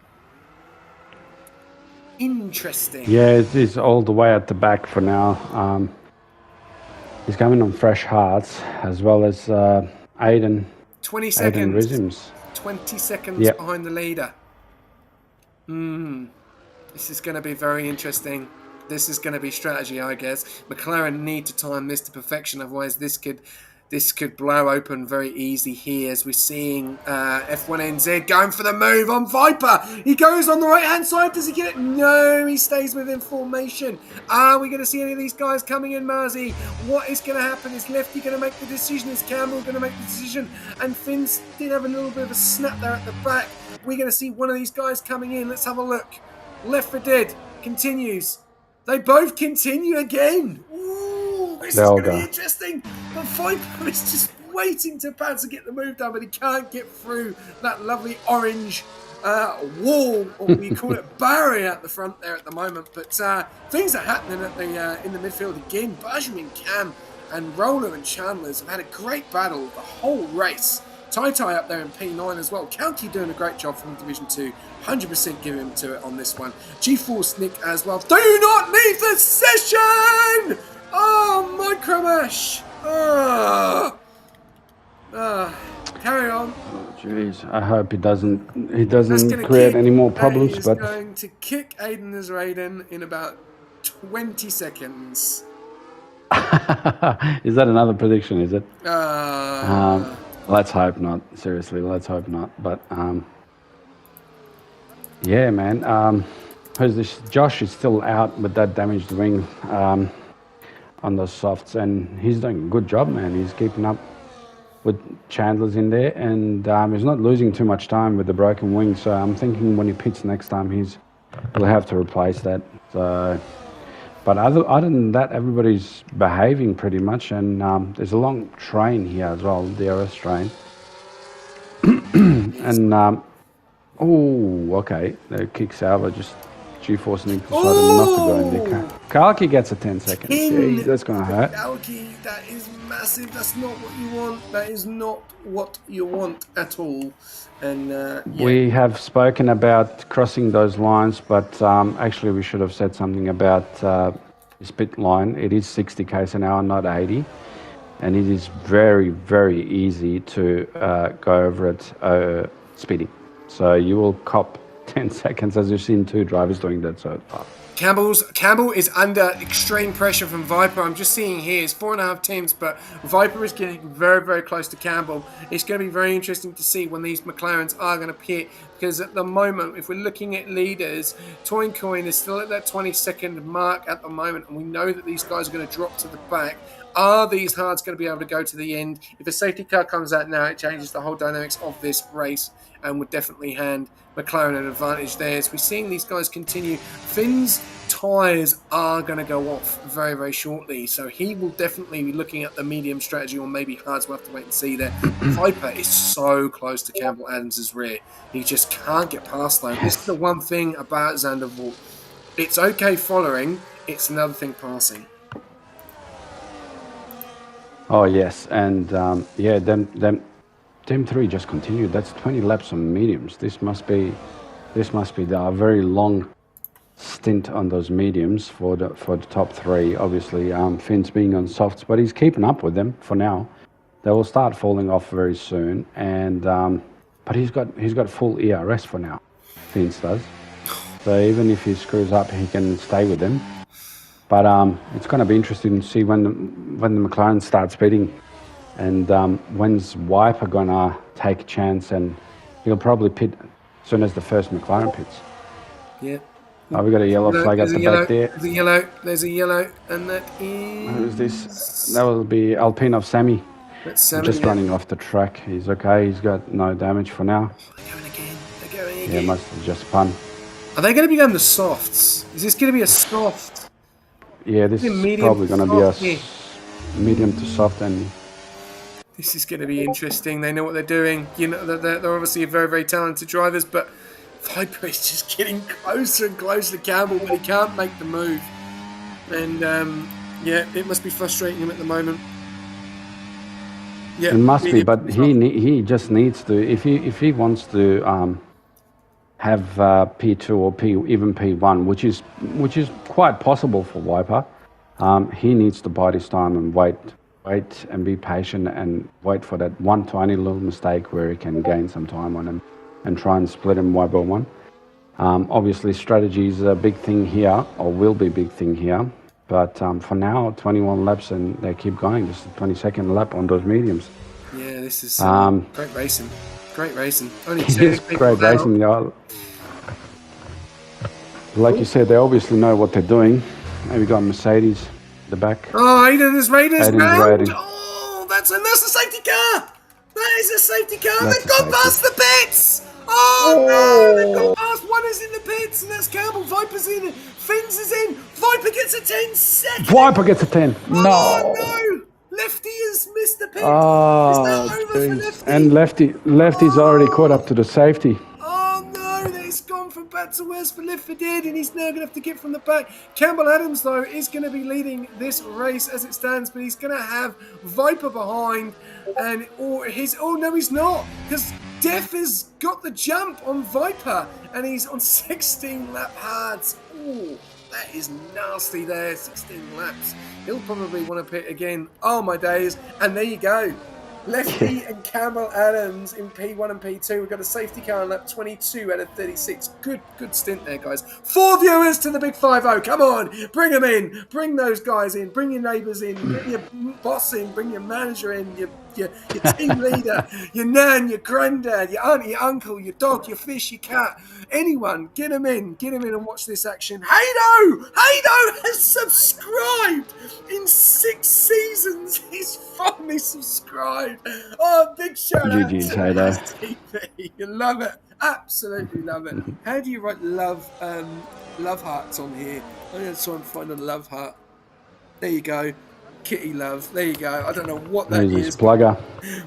S1: Interesting.
S2: Yeah, it is all the way at the back for now. He's coming on fresh hearts, as well as Aiden
S1: 20
S2: Aiden
S1: seconds.
S2: Resumes.
S1: 20 seconds
S2: Yep.
S1: behind the leader. This is going to be very interesting. This is going to be strategy, I guess. McLaren need to time this to perfection, otherwise this could blow open very easy here, as we're seeing F1NZ going for the move on Viper. He goes on the right-hand side. Does he get it? No, he stays within formation. Are we going to see any of these guys coming in, Marzi? What is going to happen? Is Lefty going to make the decision? Is Campbell going to make the decision? And Finn's did have a little bit of a snap there at the back. We're going to see one of these guys coming in. Let's have a look. Left for Dead continues. They both continue again. Ooh, this is going to be interesting. But Viper is just waiting to Pad to get the move done, but he can't get through that lovely orange wall, or we call it barrier at the front there at the moment. But things are happening at the in the midfield again. Benjamin, Cam, and Roller and Chandler's have had a great battle the whole race. Tai up there in P9 as well. County doing a great job from Division 2. 100% give him to it on this one. G-Force Nick as well. Do not leave the session! Oh, Micromash! Carry on.
S2: Oh, jeez. I hope he doesn't create any more problems.
S1: He's going to kick Aiden as Raiden in about 20 seconds.
S2: Is that another prediction, is it? Let's hope not. Seriously, let's hope not. But yeah, man. Who's this? Josh is still out with that damaged wing on those softs, and he's doing a good job, man. He's keeping up with Chandler's in there, and he's not losing too much time with the broken wing. So I'm thinking when he pits next time, he'll have to replace that. So, but other than that, everybody's behaving pretty much, and there's a long train here as well, DRS train. And oh, okay, the kick salvo just G-Force Nick decided not to go in there. Kalki gets a 10 seconds. Yeah, that's going to hurt.
S1: Kalki, that is massive. That's not what you want. That is not what you want at all. And yeah.
S2: We have spoken about crossing those lines, but actually we should have said something about this pit line. It is 60 km an hour, not 80. And it is very, very easy to go over it speeding. So you will cop 10 seconds, as you've seen two drivers doing that so far.
S1: Campbell is under extreme pressure from Viper. I'm just seeing here, it's 4.5 teams, but Viper is getting very, very close to Campbell. It's going to be very interesting to see when these McLarens are going to pit, because at the moment, if we're looking at leaders, Toincoin is still at that 20-second mark at the moment, and we know that these guys are going to drop to the back. Are these hards going to be able to go to the end? If a safety car comes out now, it changes the whole dynamics of this race and would definitely hand McLaren an advantage there. As we're seeing these guys continue, Finn's tyres are going to go off very, very shortly. So he will definitely be looking at the medium strategy, or maybe hards. We'll have to wait and see there. Viper is so close to Campbell Adams' rear. He just can't get past them. This is the one thing about Zandervoort. It's okay following. It's another thing passing. Oh
S2: yes, and yeah, them three just continued. That's 20 laps on mediums. This must be a very long stint on those mediums for the top three. Obviously, Finn's being on softs, but he's keeping up with them for now. They will start falling off very soon, and but he's got full ERS for now. Finn's does. So even if he screws up, he can stay with them. But it's going to be interesting to see when the McLaren starts speeding, and when's Viper going to take a chance, and he'll probably pit as soon as the first McLaren pits.
S1: Yeah.
S2: Oh, we got a yellow flag at the back there.
S1: There's a yellow, and that is...
S2: Who's this? That will be Alpinov Sammy.
S1: That's Sammy.
S2: Just running off the track. He's okay. He's got no damage for now.
S1: They're going again.
S2: Yeah, must have just spun.
S1: Are they going to be on the softs? Is this going to be a soft?
S2: Yeah, this is probably going to be a medium to soft ending.
S1: This is going to be interesting. They know what they're doing. You know, they're obviously very, very talented drivers, but Viper is just getting closer and closer to Campbell, but he can't make the move. And yeah, it must be frustrating him at the moment. Yeah,
S2: it must be, but he just needs to, if he wants to have P2 or even P1, which is quite possible for Viper. He needs to bide his time and wait and be patient and wait for that one tiny little mistake where he can gain some time on him and try and split him one by one. Obviously, strategy is a big thing here, or will be a big thing here. But for now, 21 laps and they keep going. This is the 22nd lap on those mediums.
S1: Yeah, this is great racing. Great racing. Only
S2: It
S1: two
S2: is
S1: people
S2: great
S1: now.
S2: racing. Like you said, they obviously know what they're doing. Maybe got Mercedes at the back.
S1: Oh, Aiden's Raiders
S2: Aiden's
S1: round.
S2: riding.
S1: Oh, that's a safety car. That is a safety car.
S2: That's
S1: They've
S2: a
S1: gone
S2: safety.
S1: past the pits. Oh, no, they've gone past. One is in the pits, and that's Campbell. Viper's in. Fins is in. Viper gets a 10-second.
S2: Viper gets a 10.
S1: Oh, no. Lefty has missed the pit.
S2: Oh,
S1: Is that over for
S2: jeez.
S1: Lefty?
S2: And Lefty's already caught up to the safety.
S1: Oh no, he's gone from bad to worse for Lefty did, and he's now going to have to get from the back. Campbell Adams, though, is going to be leading this race as it stands, but he's going to have Viper behind, and oh no, he's not, because Def has got the jump on Viper, and he's on 16 lap hards. Oh, that is nasty there, 16 laps. He'll probably want to pit again. Oh my days, and there you go. Lefty and Campbell Adams in P1 and P2. We've got a safety car on lap 22 out of 36. Good stint there, guys. 4 viewers to the big 5-0. Come on, bring them in. Bring those guys in. Bring your neighbours in. Get your boss in. Bring your manager in. Your team leader. Your nan, your granddad, your aunt, your uncle, your dog, your fish, your cat. Anyone, get them in. Get them in and watch this action. Hado has subscribed in 6 seasons. He's finally subscribed. Oh, big shout out to STV. You love it. Absolutely love it. How do you write love hearts on here? I'm going to try and find a love heart. There you go. Kitty love. There you go. I don't know what that is.
S2: Plugger.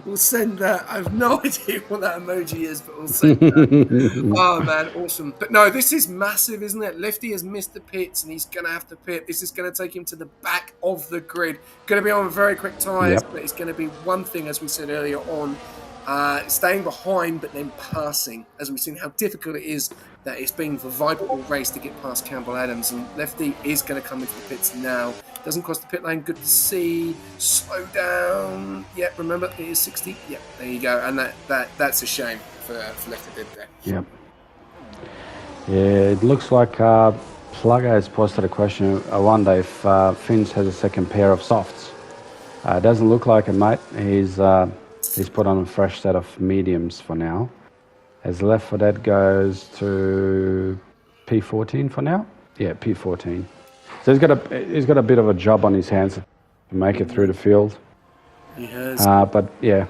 S1: We'll send that. I have no idea what that emoji is, but we'll send that. Oh, man. Awesome. But no, this is massive, isn't it? Lefty has missed the pits, and he's going to have to pit. This is going to take him to the back of the grid. Going to be on very quick tyres, but it's going to be one thing, as we said earlier on, staying behind, but then passing, as we've seen how difficult it is that it's been for Viper all race to get past Campbell Adams, and Lefty is going to come into the pits now. Doesn't cross the pit lane. Good to see. Slow down. Yeah, remember it is 60. Yeah, there you go. And that's a shame for Lefty did there.
S2: Yep. Yeah, it looks like Plugger has posted a question. I wonder if Finns has a second pair of softs. It doesn't look like it, mate. He's put on a fresh set of mediums for now. His left for that goes to P14 for now. Yeah, P14. So he's got a bit of a job on his hands to make it through the field.
S1: He has.
S2: But yeah,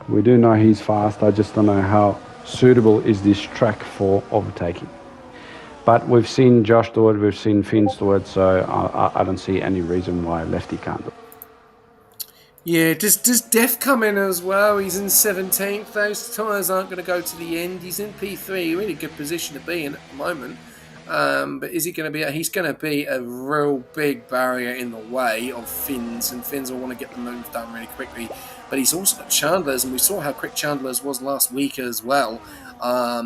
S2: we do know he's fast. I just don't know how suitable is this track for overtaking. But we've seen Josh do it, we've seen Finns do it, so I don't see any reason why Lefty can't do it.
S1: Yeah, does Def come in as well? He's in 17th. Those tyres aren't going to go to the end. He's in P3, really good position to be in at the moment. But is he going to be? He's going to be a real big barrier in the way of Finns, and Finns will want to get the move done really quickly. But he's also got Chandler's, and we saw how quick Chandler's was last week as well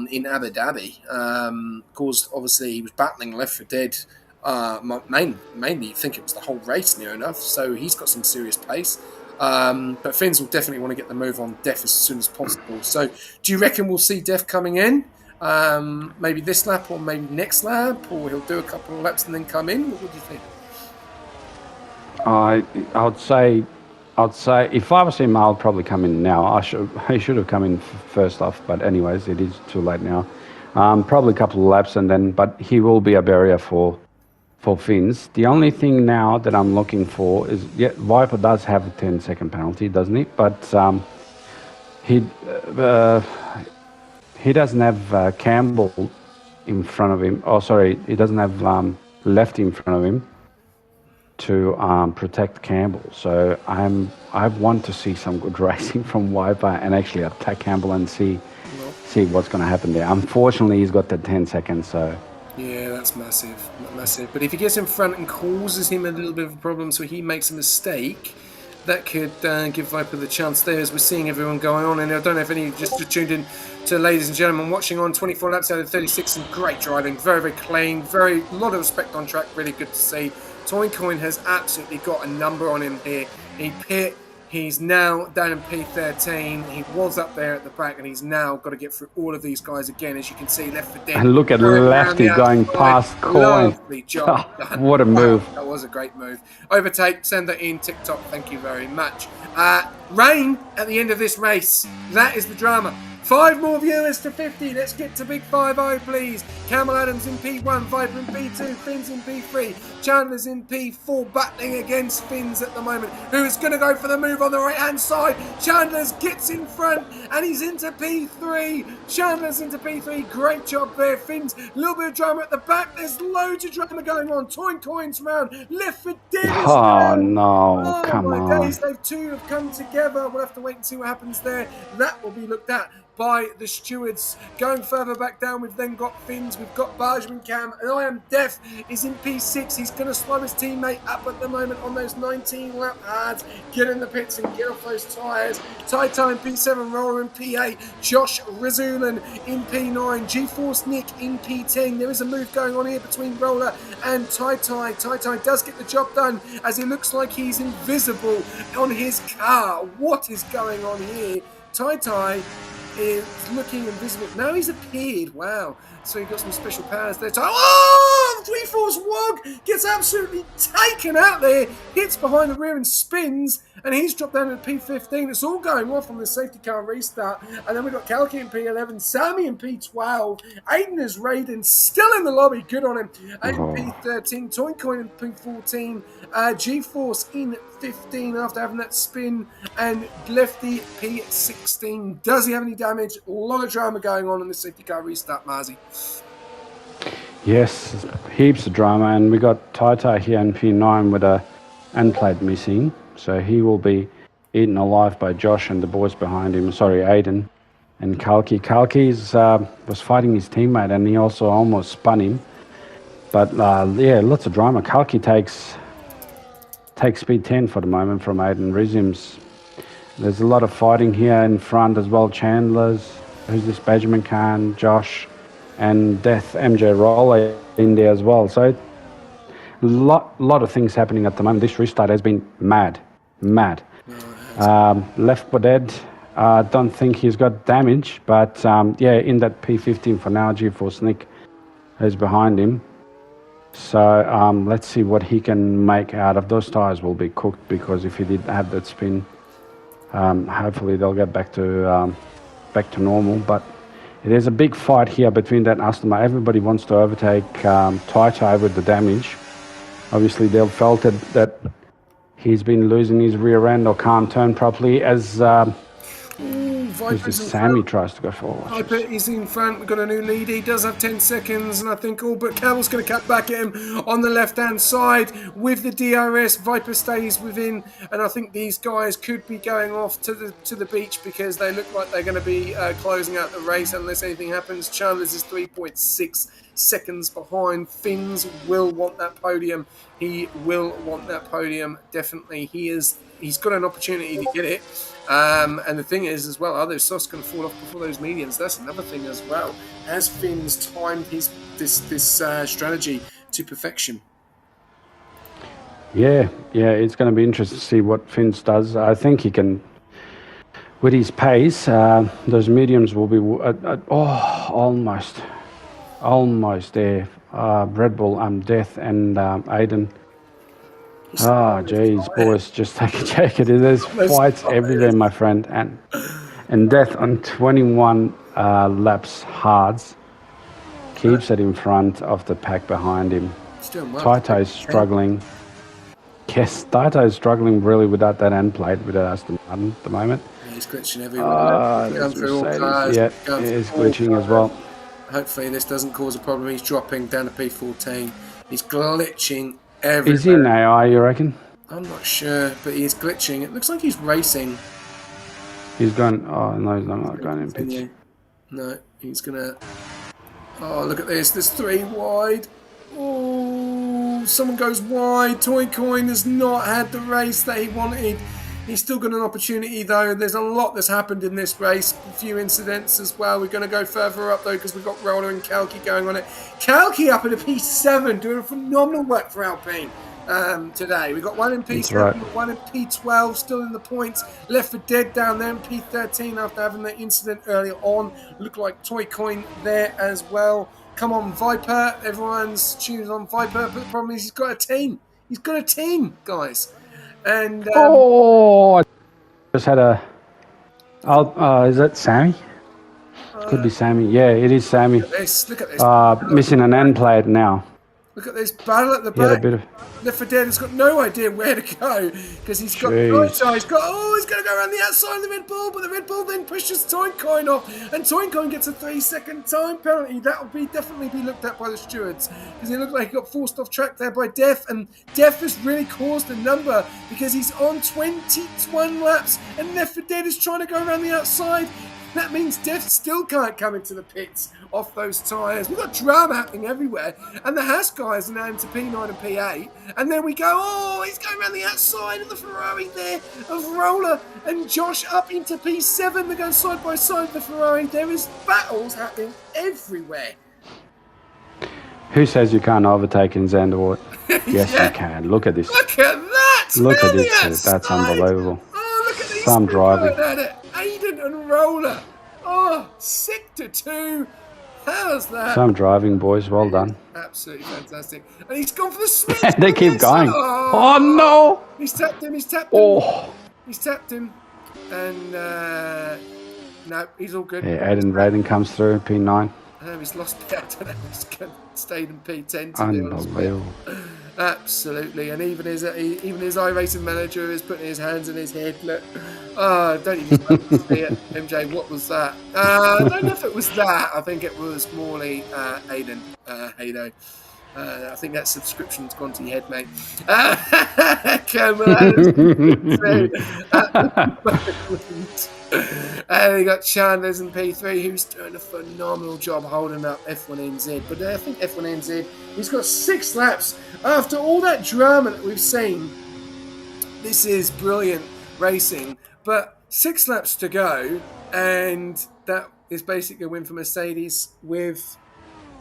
S1: in Abu Dhabi. Caused, obviously, he was battling Left for Dead. Mainly, I think it was the whole race near enough. So he's got some serious pace. But Finns will definitely want to get the move on Def as soon as possible. So do you reckon we'll see Def coming in? Maybe this lap or maybe next lap, or he'll do a couple of laps and then come in? What would you think?
S2: I would say if I was him, I'll probably come in now. He should have come in first off, but anyways, it is too late now. Probably a couple of laps and then, but he will be a barrier for Finns. The only thing now that I'm looking for is, Viper does have a 10-second penalty, doesn't he? But he doesn't have Campbell in front of him. Oh, sorry, he doesn't have Lefty in front of him to protect Campbell. So I want to see some good racing from Viper and actually attack Campbell and see what's going to happen there. Unfortunately, he's got the 10 seconds, so.
S1: Yeah, that's massive. But if he gets in front and causes him a little bit of a problem, so he makes a mistake, that could give Viper the chance there, as we're seeing everyone going on. And I don't know if any just tuned in to, ladies and gentlemen, watching on 24 laps out of 36, and great driving, very, very clean, a lot of respect on track, really good to see. Toincoin has absolutely got a number on him here. He's now down in P13. He was up there at the back, and he's now got to get through all of these guys again. As you can see, left for dead.
S2: And look at Lefty going past Coin.
S1: Lovely job done.
S2: What a move.
S1: Wow, that was a great move. Overtake, send that in, TikTok, thank you very much. Rain at the end of this race. That is the drama. 5 more viewers to 50. Let's get to Big 5-0, please. Camel Adams in P1, Viper in P2, Finns in P3, Chandler's in P4, battling against Finns at the moment. Who's going to go for the move on the right-hand side? Chandler's gets in front, and he's into P3. Chandler's into P3. Great job there, Finns. A little bit of drama at the back. There's loads of drama going on. Toincoin's round. Left for dead.
S2: Oh, no. Come on.
S1: Days, they've two have come together. We'll have to wait and see what happens there. That will be looked at by the stewards. Going further back down, we've then got Finns, we've got Bargeman Cam, and I Am Deaf is in P6. He's going to slow his teammate up at the moment on those 19 lap hards. Get in the pits and get off those tyres. Taito in P7, Roller in P8, Josh Rizulan in P9, G-Force Nick in P10. There is a move going on here between Roller and Tai. Tai does get the job done as it looks like he's invisible on his car. What is going on here? Tai is looking invisible. Now he's appeared. Wow. So he got some special powers there. Oh! 3-Force Wog gets absolutely taken out there. Hits behind the rear and spins. And he's dropped down to P15. It's all going off on the safety car restart. And then we've got Kalki in P11. Sammy in P12. Aiden is Raiden. Still in the lobby. Good on him. Aiden P13. Toincoin in P14. G-Force in 15 after having that spin. And Lefty P16. Does he have any damage? A lot of drama going on in the safety car restart, Marzi.
S2: Yes, heaps of drama, and we got Taito here in P9 with a end plate missing, so he will be eaten alive by Josh and the boys behind him. Sorry, Aiden and Kalki. Kalki's was fighting his teammate, and he also almost spun him. But yeah, lots of drama. Kalki takes speed 10 for the moment from Aiden. Resumes. There's a lot of fighting here in front as well. Chandler's, who's this? Benjamin Khan, Josh, and Death MJ Roller in there as well. So a lot of things happening at the moment. This restart has been mad. Left for dead. Don't think he's got damage, but yeah, in that P15 for now. G-Force Nick is behind him. So let's see what he can make out of those tires. Will be cooked, because if he did have that spin, hopefully they'll get back to normal. But there's a big fight here between that Astema. Everybody wants to overtake Tai with the damage. Obviously, they've felt that he's been losing his rear end or can't turn properly as Sammy tries to go forward.
S1: Viper is in front. We've got a new lead. He does have 10 seconds, and I think but Campbell's going to cut back at him on the left-hand side with the DRS. Viper stays within, and I think these guys could be going off to the beach, because they look like they're going to be closing out the race unless anything happens. Chandler's is 3.6 seconds behind. Finns will want that podium. He will want that podium, definitely. He's got an opportunity to get it. And the thing is, as well, are those softs going to fall off before those mediums? That's another thing as well. Has Finns timed this strategy to perfection? Yeah, it's going to be interesting to see what Finns does. I think he can, with his pace, those mediums will be almost there. Red Bull, Death, and Aiden. Oh, geez, boys, just take it. There's fights everywhere, my friend. And Death on 21 laps hards keeps it in front of the pack behind him. Taito's struggling. Yes, Taito's struggling really without that end plate, without Aston Martin at the moment. He's glitching everywhere.
S2: He's glitching as well.
S1: Hopefully this doesn't cause a problem. He's dropping down to P14. He's glitching everywhere.
S2: Is he in AI, you reckon?
S1: I'm not sure, but he's glitching. It looks like he's racing.
S2: He's going... Oh, no, he's not going in pitch.
S1: No, he's going to... Oh, look at this. There's 3 wide. Oh, someone goes wide. Toincoin has not had the race that he wanted. He's still got an opportunity, though. There's a lot that's happened in this race. A few incidents as well. We're going to go further up, though, because we've got Roller and Kalki going on it. Kalki up at a P7, doing phenomenal work for Alpine. today. We've got one in
S2: That's
S1: P7,
S2: right.
S1: one in P12, still in the points. Left for dead down there in P13 after having that incident earlier on. Looked like Toy Coin there as well. Come on, Viper. Everyone's tuned on Viper, but the problem is he's got a team. He's got a team, guys. And
S2: I just had a. Is that Sammy? Could be Sammy. Yeah, it is Sammy.
S1: look at this.
S2: Missing an end player now.
S1: Look at this battle at the
S2: He had a
S1: back.
S2: bit of.
S1: Left for Dead has got no idea where to go because he's got
S2: Jeez.
S1: he's going to go around the outside of the Red Bull, but the Red Bull then pushes Toincoin off, and Toincoin gets a 3-second time penalty. That will definitely be looked at by the stewards because he looked like he got forced off track there by Def, and Def has really caused a number because he's on 21 laps, and Left for Dead is trying to go around the outside. That means Def still can't come into the pits off those tyres. We've got drama happening everywhere. And the Haas guys are now into P9 and P8. And then we go, he's going around the outside of the Ferrari there of Roller and Josh up into P7. They're going side by side with the Ferrari. There is battles happening everywhere.
S2: Who says you can't overtake in Zandervoort? Yes, you can. Look at this.
S1: Look at that.
S2: Look at this. That's unbelievable.
S1: Oh, look at these
S2: Some driving.
S1: at it. Aiden and Roller. Oh, 6-2. How's that?
S2: Some driving, boys. Well done.
S1: Absolutely fantastic. And he's gone for the switch.
S2: They keep going. Oh, no.
S1: He's tapped him. He's tapped him. And no, he's all good.
S2: Yeah, Aiden Raiden comes through, P9.
S1: He's lost out. He's stayed in P10.
S2: Unbelievable.
S1: Absolutely, and even his iRacing manager is putting his hands in his head. Look, don't even see it. MJ, what was that? I don't know if it was that. I think it was Morley, Aiden, Hado. I think that subscription's gone to your head, mate. And we got Chandler's in P3, who's doing a phenomenal job holding up F1NZ. But I think F1NZ, he's got 6 laps. After all that drama that we've seen, this is brilliant racing. But 6 laps to go, and that is basically a win for Mercedes with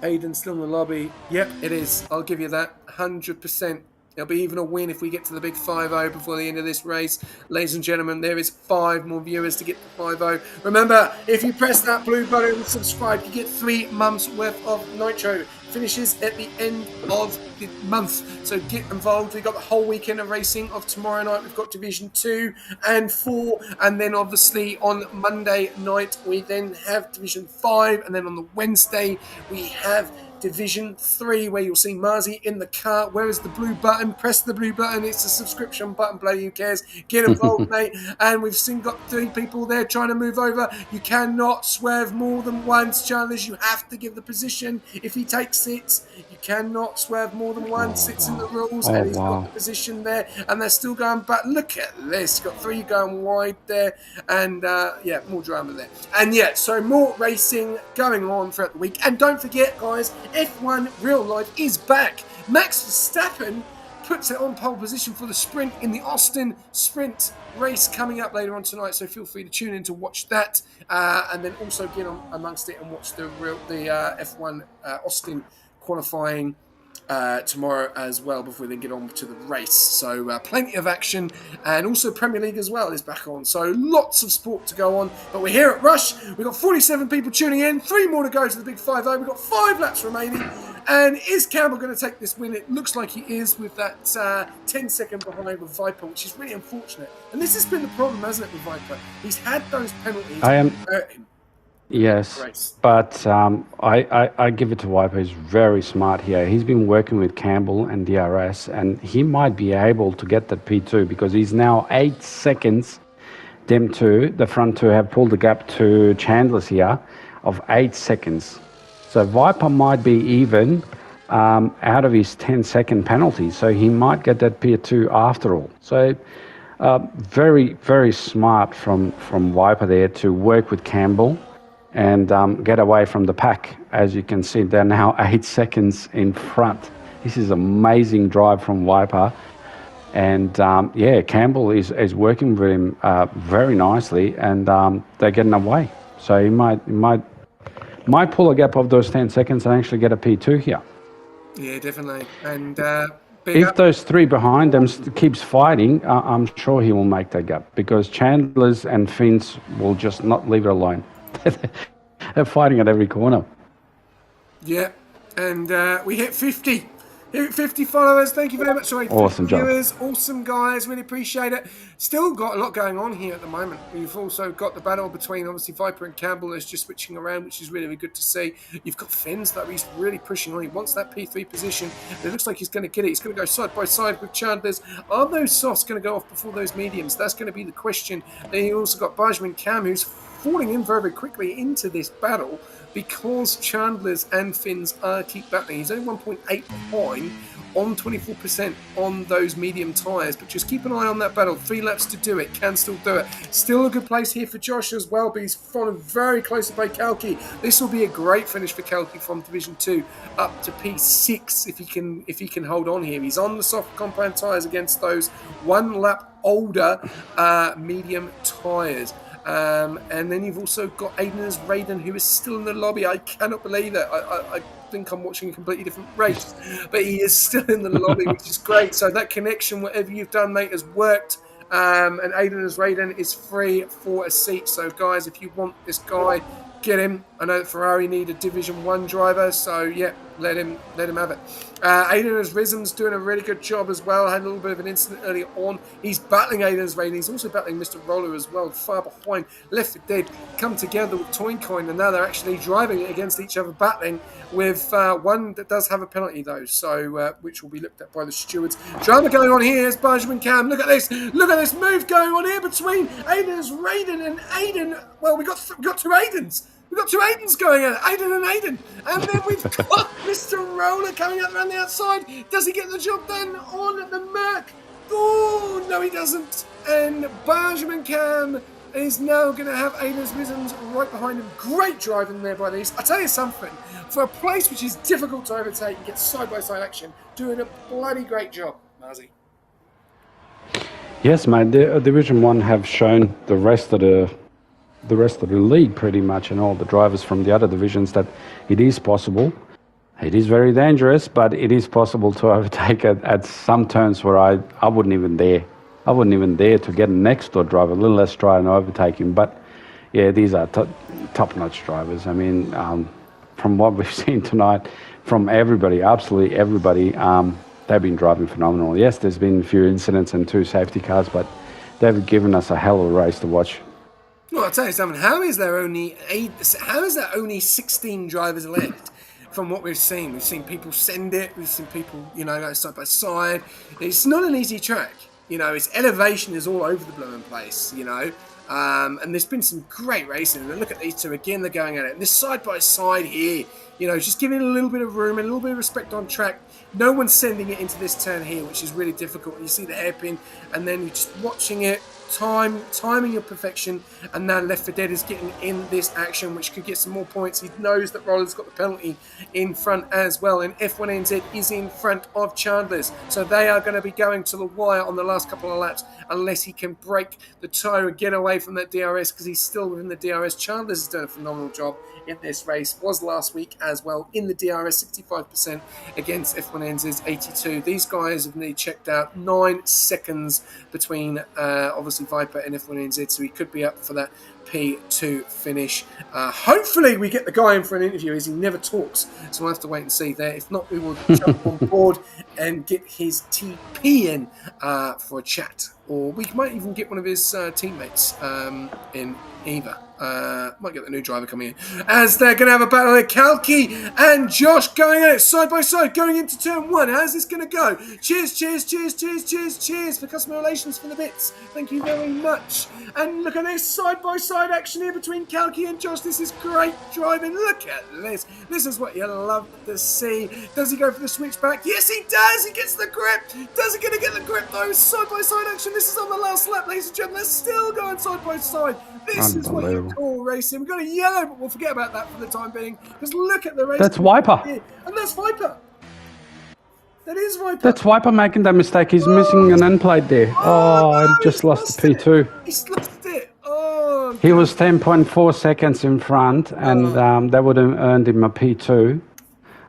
S1: Aiden still in the lobby. Yep, it is. I'll give you that 100%. It'll be even a win if we get to the big 5-0 before the end of this race. Ladies and gentlemen, there is 5 more viewers to get to 5-0. Remember, if you press that blue button and subscribe, you get 3 months worth of Nitro. Finishes at the end of the month. So get involved. We've got the whole weekend of racing of tomorrow night. We've got Division 2 and 4. And then obviously on Monday night, we then have Division 5. And then on the Wednesday, we have Division 3, where you'll see Marzi in the car. Where is the blue button? Press the blue button. It's a subscription button. Bloody who cares? Get involved, mate. And we've got 3 people there trying to move over. You cannot swerve more than once, Chandlers. You have to give the position. If he takes it, you cannot swerve more than once. It's in the rules. And he's got the position there. And they're still going back. Look at this. Got 3 going wide there. And yeah, more drama there. And yeah, so more racing going on throughout the week. And don't forget, guys, F1 Real Life is back. Max Verstappen puts it on pole position for the sprint in the Austin Sprint race coming up later on tonight. So feel free to tune in to watch that, and then also get on amongst it and watch the F1 Austin qualifying tomorrow as well before they get on to the race. So plenty of action, and also Premier League as well is back on. So lots of sport to go on. But we're here at Rush. We've got 47 people tuning in, 3 more to go to the big 5-0. We've got 5 laps remaining. And is Campbell going to take this win? It looks like he is, with that 10-second behind with Viper, which is really unfortunate. And this has been the problem, hasn't it, with Viper? He's had those penalties that hurt him.
S2: Yes, but I give it to Viper. He's very smart here. He's been working with Campbell and DRS, and he might be able to get that P2 because he's now 8 seconds. Them two, the front two, have pulled the gap to Chandler's here of 8 seconds. So Viper might be even out of his 10-second penalty, so he might get that P2 after all. So very, very smart from Viper there to work with Campbell and get away from the pack. As you can see, they're now 8 seconds in front. This is amazing drive from Viper. And yeah, Campbell is working with him very nicely, and they're getting away. So he might pull a gap of those 10 seconds and actually get a P2 here.
S1: Yeah, definitely. And Big
S2: if
S1: up.
S2: those three behind them keeps fighting, I'm sure he will make that gap because Chandler's and Finn's will just not leave it alone. They're fighting at every corner.
S1: Yeah, and we hit 50. Hit 50 followers. Thank you very much. Sorry, 50
S2: Awesome job.
S1: viewers. Awesome, guys. Really appreciate it. Still got a lot going on here at the moment. We've also got the battle between, obviously, Viper and Campbell is just switching around, which is really, really good to see. You've got Fins, that he's really pushing on. He wants that P3 position. It looks like he's going to get it. He's going to go side by side with Chandler's. Are those softs going to go off before those mediums? That's going to be the question. Then you also got Benjamin Cam, who's falling in very, very quickly into this battle, because Chandler's and Finn's keep battling. He's only 1.8 behind on 24% on those medium tyres, but just keep an eye on that battle. 3 laps to do it, can still do it. Still a good place here for Josh as well, but he's followed very closely by Kalki. This will be a great finish for Kalki from Division 2 up to P6 if he can hold on here. He's on the soft compound tyres against those 1 lap older medium tyres. And then you've also got Aiden's Raiden, who is still in the lobby. I cannot believe it. I think I'm watching a completely different race, but he is still in the lobby, which is great. So that connection, whatever you've done, mate, has worked. And Aiden's Raiden is free for a seat. So, guys, if you want this guy, get him. I know that Ferrari need a Division 1 driver, so yeah, let him have it. Aiden's Rhythm's doing a really good job as well. Had a little bit of an incident earlier on. He's battling Aiden's Raiden. He's also battling Mr. Roller as well, far behind. Left for Dead come together with Toincoin, and now they're actually driving it against each other, battling with one that does have a penalty though, so which will be looked at by the stewards. Drama going on here. Here's Benjamin Cam. Look at this. Look at this move going on here between Aiden's Raiden and Aiden. Well, we got 2 Aidens. We've got 2 Aidens going at it, Aiden and Aiden. And then we've got Mr. Roller coming out around the outside. Does he get the job done on the Merc? Oh, no, he doesn't. And Benjamin Cam is now going to have Aiden's Rhythms right behind him. Great driving there by these. I'll tell you something. For a place which is difficult to overtake and get side-by-side action, doing a bloody great job, Marzi.
S2: Yes, mate. The Division 1 have shown the rest of the league pretty much, and all the drivers from the other divisions, that it is possible. It is very dangerous, but it is possible to overtake at some turns where I wouldn't even dare. I wouldn't even dare to get a next door driver, a little less try and overtake him. But yeah, these are top-notch drivers. I mean, from what we've seen tonight, from everybody, absolutely everybody, they've been driving phenomenal. Yes, there's been a few incidents and 2 safety cars, but they've given us a hell of a race to watch.
S1: Well, I'll tell you something. How is there only 16 drivers left? From what we've seen people send it. We've seen people, go side by side. It's not an easy track. Its elevation is all over the blooming place. And there's been some great racing. And look at these 2 again. They're going at it. And this side by side here, just giving it a little bit of room and a little bit of respect on track. No one's sending it into this turn here, which is really difficult. You see the hairpin, and then you're just watching it. Timing your perfection, and now Left 4 Dead is getting in this action, which could get some more points. He knows that Roller's got the penalty in front as well, and F1NZ is in front of Chandler's, so they are going to be going to the wire on the last couple of laps unless he can break the toe and get away from that DRS, because he's still within the DRS. Chandler's has done a phenomenal job in this race, was last week as well in the DRS, 65% against F1NZ's 82. These guys have nearly checked out 9 seconds between obviously Viper and F1NZ, so he could be up for that P2 finish. Hopefully we get the guy in for an interview, as he never talks, so we'll have to wait and see there. If not, we will jump on board and get his TP in for a chat, or we might even get one of his teammates in either. Might get the new driver coming in, as they're going to have a battle there. Kalki and Josh going at it side by side, going into turn 1. How's this going to go? Cheers for customer relations for the bits. Thank you very much. And look at this side by side action here between Kalki and Josh. This is great driving. Look at this. This is what you love to see. Does he go for the switchback? Yes, he does. He gets the grip. Does he going to get the grip though? Side by side action. This is on the last lap, ladies and gentlemen. They're still going side by side. This is what you call racing. We've got a yellow, but we'll forget about that for the time being, because look at the race.
S2: That's Viper.
S1: And that's Viper. That is Viper.
S2: That's Viper making that mistake. He's missing an end plate there.
S1: No,
S2: he just lost the P2.
S1: He's lost it. Oh,
S2: he was 10.4 seconds in front, and that would have earned him a P2,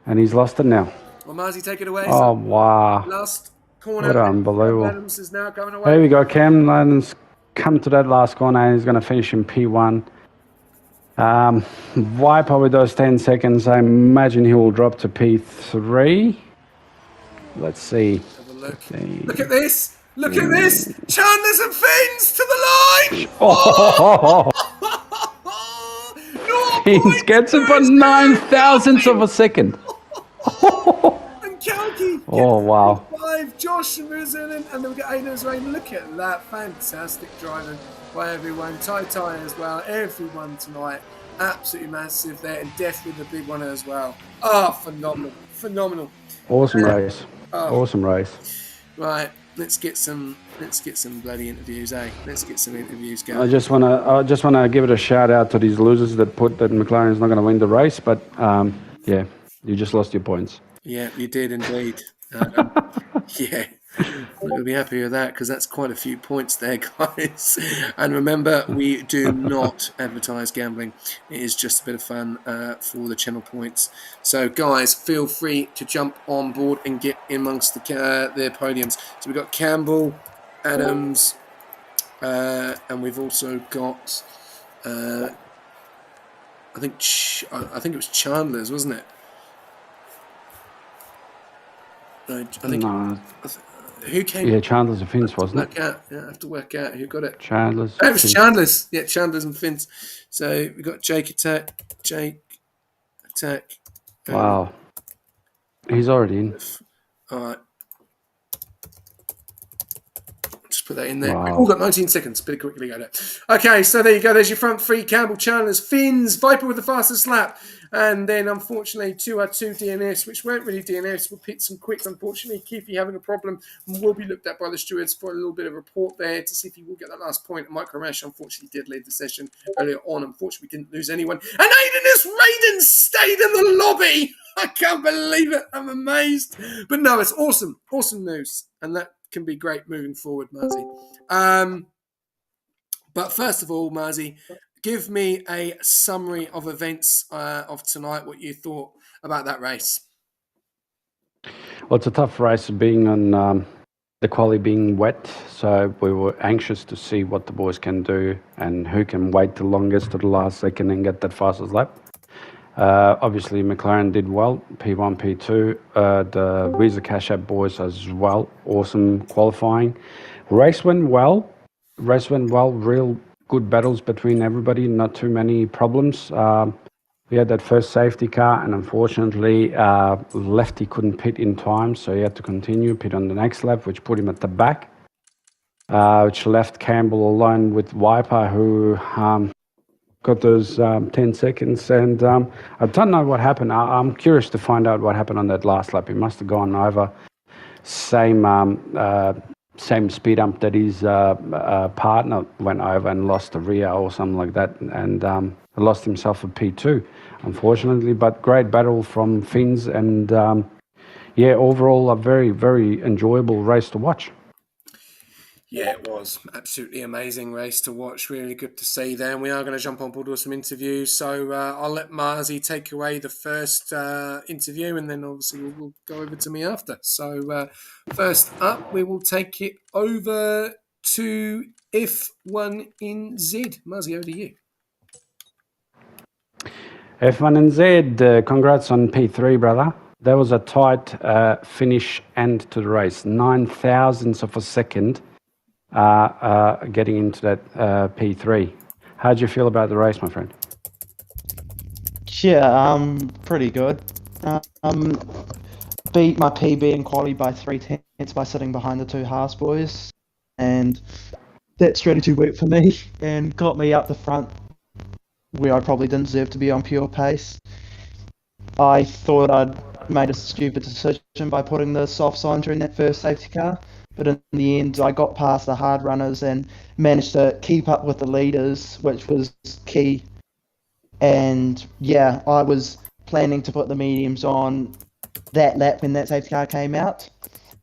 S2: and he's lost it now.
S1: Well, Marzi, take it away.
S2: Oh,
S1: So
S2: wow.
S1: last corner.
S2: What unbelievable.
S1: Adams is now going away.
S2: There we go. Cam Adams come to that last corner and he's going to finish in P1. Viper with those 10 seconds. I imagine he will drop to P3. Let's see.
S1: Have a look. Look at this. Look at this. Chandlers and Finns to the line.
S2: Oh, Fins gets it for 9,000ths of a second.
S1: And Kalki.
S2: Oh, wow.
S1: 5. Josh from New Zealand. And then we got Aiden's Rain. Look at that. Fantastic driving by everyone. Tai as well. Everyone tonight. Absolutely massive there. And definitely the big one as well. Oh, phenomenal. Phenomenal.
S2: Awesome race. Awesome race.
S1: Right. Let's get some bloody interviews, eh? Let's get some interviews going.
S2: I just wanna give it a shout out to these losers that put that McLaren's not going to win the race, but yeah, you just lost your points.
S1: Yeah, you did indeed. Yeah, we'll be happy with that because that's quite a few points there, guys. And remember, we do not advertise gambling. It is just a bit of fun for the channel points. So, guys, feel free to jump on board and get in amongst the podiums. So we've got Campbell, Adams, and we've also got, I think it was Chandler's, wasn't it? I think.
S2: No.
S1: Who came?
S2: Yeah, Chandler's and Finns, wasn't it?
S1: I have to work out who got it.
S2: Chandler's.
S1: Oh, it was Chandler's. Yeah, Chandler's and Finns. So we got Jake Attack.
S2: Wow. He's already in.
S1: All right. Just put that in there.
S2: Wow.
S1: We've all got 19 seconds. Pretty quickly go there. Okay, so there you go. There's your front three. Campbell, Chandler's, Finns, Viper with the fastest lap. And then, unfortunately, 2 DNS, which weren't really DNS. We'll pick some quicks. Unfortunately, Keithy having a problem and will be looked at by the stewards for a little bit of report there to see if he will get that last point. Micro Rash, unfortunately, did lead the session earlier on. Unfortunately, we didn't lose anyone. And Raiden stayed in the lobby. I can't believe it. I'm amazed. But no, it's awesome. Awesome news. And that can be great moving forward, Marzi. But first of all, Marzi, give me a summary of events of tonight, what you thought about that race.
S2: Well, it's a tough race being on the quali being wet, so we were anxious to see what the boys can do and who can wait the longest to the last second and get that fastest lap. Obviously, McLaren did well, P1, P2. The Visa Cash App boys as well, awesome qualifying. Race went well, real good battles between everybody, not too many problems. We had that first safety car, and unfortunately, Lefty couldn't pit in time, so he had to continue, pit on the next lap, which put him at the back, which left Campbell alone with Viper, who got those 10 seconds. And I don't know what happened. I'm curious to find out what happened on that last lap. He must have gone over same speed ump that his partner went over and lost the rear or something like that, and lost himself a P2, unfortunately. But great battle from Finns, and overall a very, very enjoyable race to watch.
S1: Yeah, it was absolutely amazing race to watch. Really good to see there. And we are going to jump on board with some interviews. So I'll let Marzi take away the first interview, and then obviously we'll go over to me after. So first up, we will take it over to F1 in Z. Marzi, over to you.
S2: F1 in Z, congrats on P3, brother. That was a tight finish end to the race. 9,000ths of a second. Getting into that P3. How did you feel about the race, my friend?
S3: Yeah, pretty good. Beat my PB in quali by 3 tenths by sitting behind the two Haas boys, and that strategy worked for me and got me up the front where I probably didn't deserve to be on pure pace. I thought I'd made a stupid decision by putting the softs on during that first safety car. But in the end, I got past the hard runners and managed to keep up with the leaders, which was key. And yeah, I was planning to put the mediums on that lap when that safety car came out.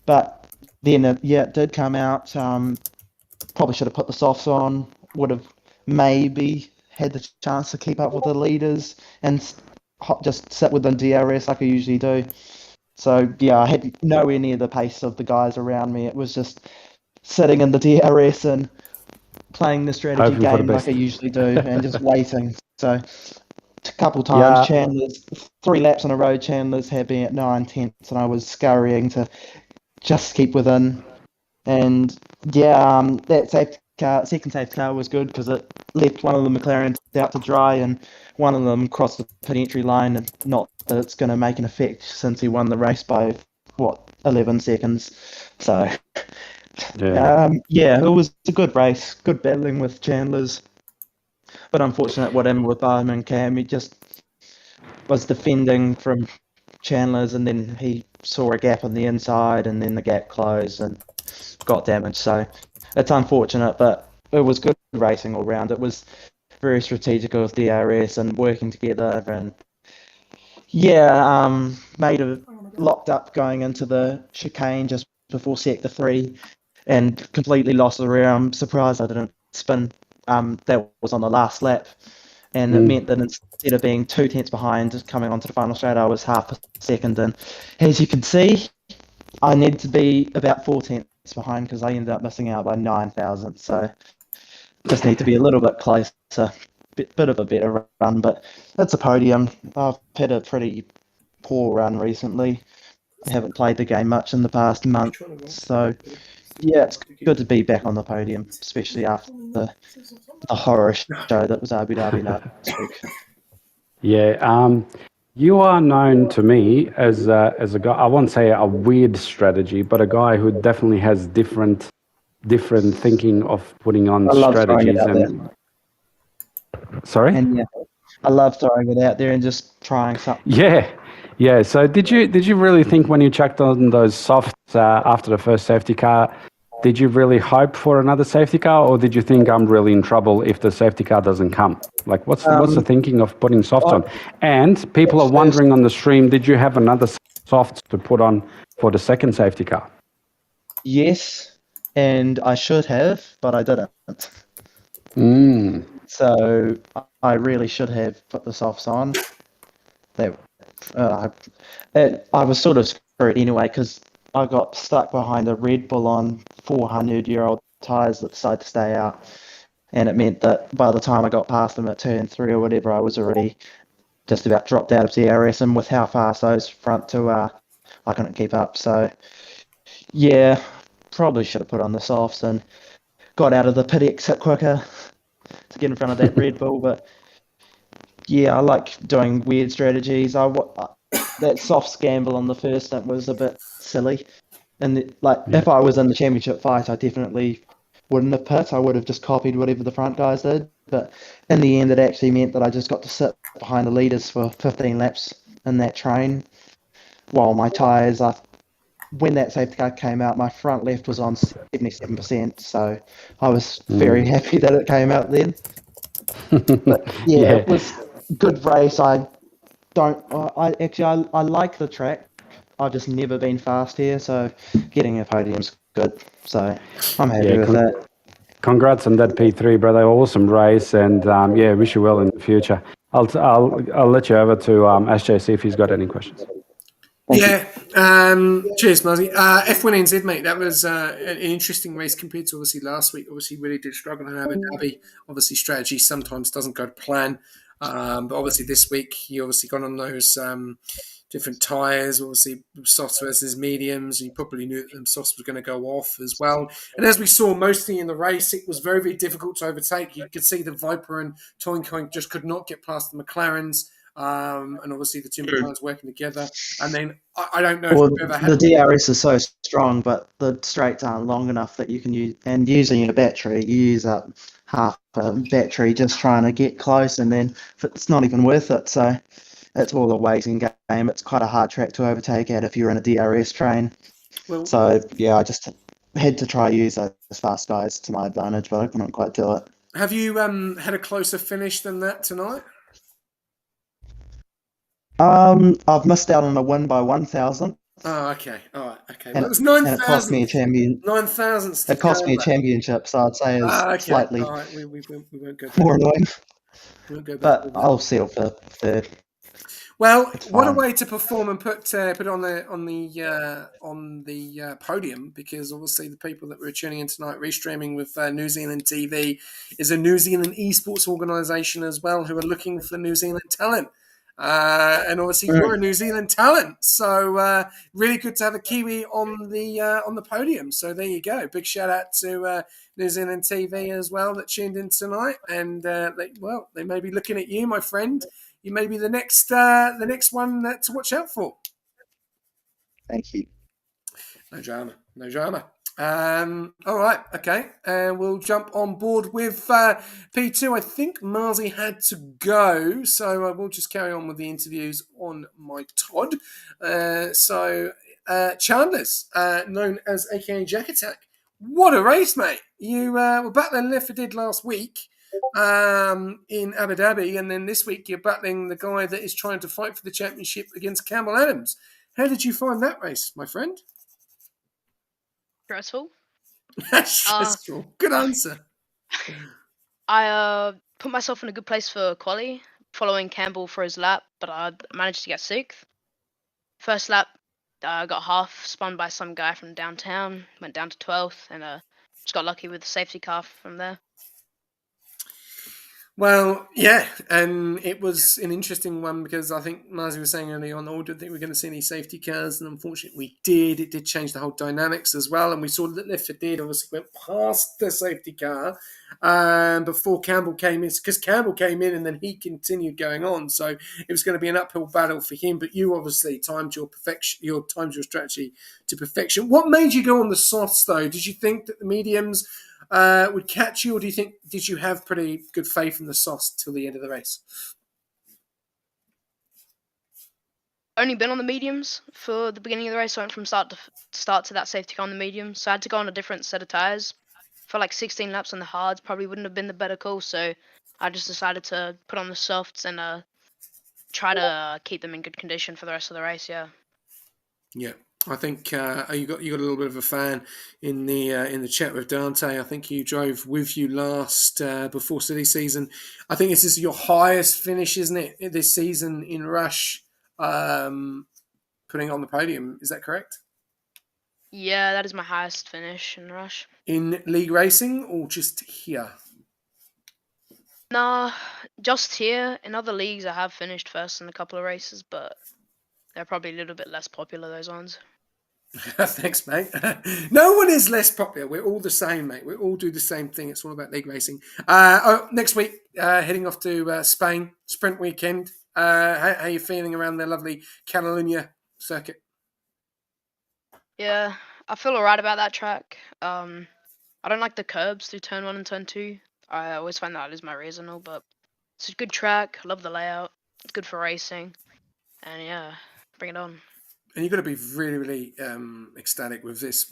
S3: But then, it did come out. Probably should have put the softs on. Would have maybe had the chance to keep up with the leaders and just sit with the DRS like I usually do. So yeah, I had nowhere near the pace of the guys around me. It was just sitting in the DRS and playing the strategy
S2: Hoping for the
S3: game like I
S2: best.
S3: usually do, and just waiting. So a couple times,
S2: Yeah.
S3: Chandler's 3 laps in a row. Chandler's had me at 9 tenths, and I was scurrying to just keep within. And yeah, that safety car, second safety car was good because it left one of the McLarens out to dry and one of them crossed the pit entry line. And not that it's going to make an effect since he won the race by 11 seconds. So
S2: Yeah.
S3: yeah, it was a good race, good battling with Chandler's. But unfortunate what happened with Barham and Cam. He just was defending from Chandler's and then he saw a gap on the inside and then the gap closed and got damaged. So it's unfortunate, but it was good racing all round. It was very strategic with DRS and working together, and yeah, made a locked up going into the chicane just before sector 3 and completely lost the rear. I'm surprised I didn't spin. That was on the last lap, and it meant that instead of being 2 tenths behind coming onto the final straight, I was half a second. And as you can see, I need to be about 4 tenths behind because I ended up missing out by 9,000. So just need to be a little bit closer. Bit of a better run, but it's a podium. I've had a pretty poor run recently. I haven't played the game much in the past month, so yeah, it's good to be back on the podium, especially after the horror show that was Abu Dhabi last week.
S2: Yeah. You are known to me as a guy. I won't say a weird strategy, but a guy who definitely has different thinking of putting on
S3: I love throwing it
S2: strategies.
S3: out there.
S2: And sorry.
S3: And yeah, I love throwing it out there and just trying something.
S2: Yeah. So did you really think when you chucked on those softs after the first safety car, did you really hope for another safety car, or did you think I'm really in trouble if the safety car doesn't come? Like, what's the thinking of putting softs on? And people are wondering on the stream, did you have another softs to put on for the second safety car?
S3: Yes, and I should have, but I didn't. So I really should have put the softs on. I was sort of screwed anyway because I got stuck behind a Red Bull on 400-year-old tyres that decided to stay out. And it meant that by the time I got past them at turn 3 or whatever, I was already just about dropped out of DRS. And with how fast those front two are, I couldn't keep up. So, yeah, probably should have put on the softs and got out of the pit exit quicker to get in front of that Red Bull. But, yeah, I like doing weird strategies. That soft gamble on the first stint was a bit silly. And if I was in the championship fight, I definitely wouldn't have pit. I would have just copied whatever the front guys did. But in the end, it actually meant that I just got to sit behind the leaders for 15 laps in that train. While my tyres, when that safety car came out, my front left was on 77%. So I was very happy that it came out then. But yeah, it was a good race. I like the track. I've just never been fast here, so getting a podium's good. So I'm happy with that.
S2: Congrats on that P3, brother. Awesome race, and wish you well in the future. I'll let you over to SJ, see if he's got any questions.
S1: Cheers, Muzzy. F1 NZ, mate. That was an interesting race compared to obviously last week. Obviously, really did struggle in Abu Dhabi. Obviously, strategy sometimes doesn't go to plan. But obviously, this week you obviously got on those different tyres, obviously softs versus mediums. And you probably knew that them softs was going to go off as well. And as we saw mostly in the race, it was very, very difficult to overtake. You could see the Viper and Toinkoink just could not get past the McLarens. And obviously the two McLarens working together. And then I don't know if you've ever had...
S3: The DRS is so strong, but the straights aren't long enough that you can use. And using a battery, you use up half a battery just trying to get close, and then it's not even worth it. So it's all a waiting game. It's quite a hard track to overtake at if you're in a DRS train. So yeah, I just had to try use those fast guys to my advantage, but I couldn't quite do it.
S1: Have you had a closer finish than that tonight?
S3: I've missed out on a win by 1,000.
S1: Oh, okay. All right. Okay.
S3: And,
S1: well, it was 9,000.
S3: And it cost me a champion.
S1: 9,000.
S3: It cost me a championship, so I'd say it's slightly
S1: all right. We won't go
S3: more annoying.
S1: We won't go back.
S3: But I'll settle for third.
S1: Well,
S3: It's
S1: what a
S3: fun.
S1: way to perform and put it on the podium, because obviously the people that were tuning in tonight, restreaming with New Zealand TV, is a New Zealand esports organisation as well who are looking for New Zealand talent. And obviously you're a New Zealand talent, so really good to have a Kiwi on the podium. So there you go. Big shout out to New Zealand TV as well that tuned in tonight, and they may be looking at you, my friend. You may be the next one to watch out for.
S3: Thank you.
S1: No drama, no drama. All right, okay, and we'll jump on board with P2. I think Marzi had to go, so I will just carry on with the interviews on my Todd. Chandler's, known as AKA Jack Attack. What a race, mate! You were back there left for dead last week in Abu Dhabi, and then this week you're battling the guy that is trying to fight for the championship against Campbell Adams. How did you find that race, my friend?
S4: Stressful.
S1: Stressful. Good answer.
S4: I put myself in a good place for quali, following Campbell for his lap, but I managed to get 6th. First lap, I got half spun by some guy from downtown, went down to 12th, and just got lucky with the safety car from there.
S1: Well, yeah, and it was an interesting one because I think Marzi was saying earlier on, I didn't think we were going to see any safety cars, and unfortunately we did. It did change the whole dynamics as well, and we saw that Left 4 Dead obviously went past the safety car before Campbell came in, because Campbell came in and then he continued going on, so it was going to be an uphill battle for him. But you obviously timed your strategy to perfection. What made you go on the softs though? Did you think that the mediums would catch you, or did you have pretty good faith in the softs till the end of the race?
S4: Only been on the mediums for the beginning of the race. So I went from start to that safety car on the mediums. So I had to go on a different set of tires. For like 16 laps on the hards probably wouldn't have been the better call. So I just decided to put on the softs and try to keep them in good condition for the rest of the race. Yeah.
S1: Yeah. I think you got a little bit of a fan in the chat with Dante. I think he drove with you last before City season. I think this is your highest finish, isn't it, this season in Rush, putting on the podium. Is that correct?
S4: Yeah, that is my highest finish in Rush.
S1: In league racing or just here?
S4: Nah, just here. In other leagues, I have finished first in a couple of races, but they're probably a little bit less popular, those ones.
S1: Thanks, mate. No one is less popular. We're all the same, mate. We all do the same thing. It's all about league racing. Next week, heading off to Spain, sprint weekend. How are you feeling around the lovely Catalunya circuit?
S4: Yeah, I feel alright about that track. I don't like the curbs through turn 1 and turn 2. I always find that I lose my rears and all, but it's a good track. I love the layout. It's good for racing. And yeah, bring it on.
S1: And you've got to be really, really ecstatic with this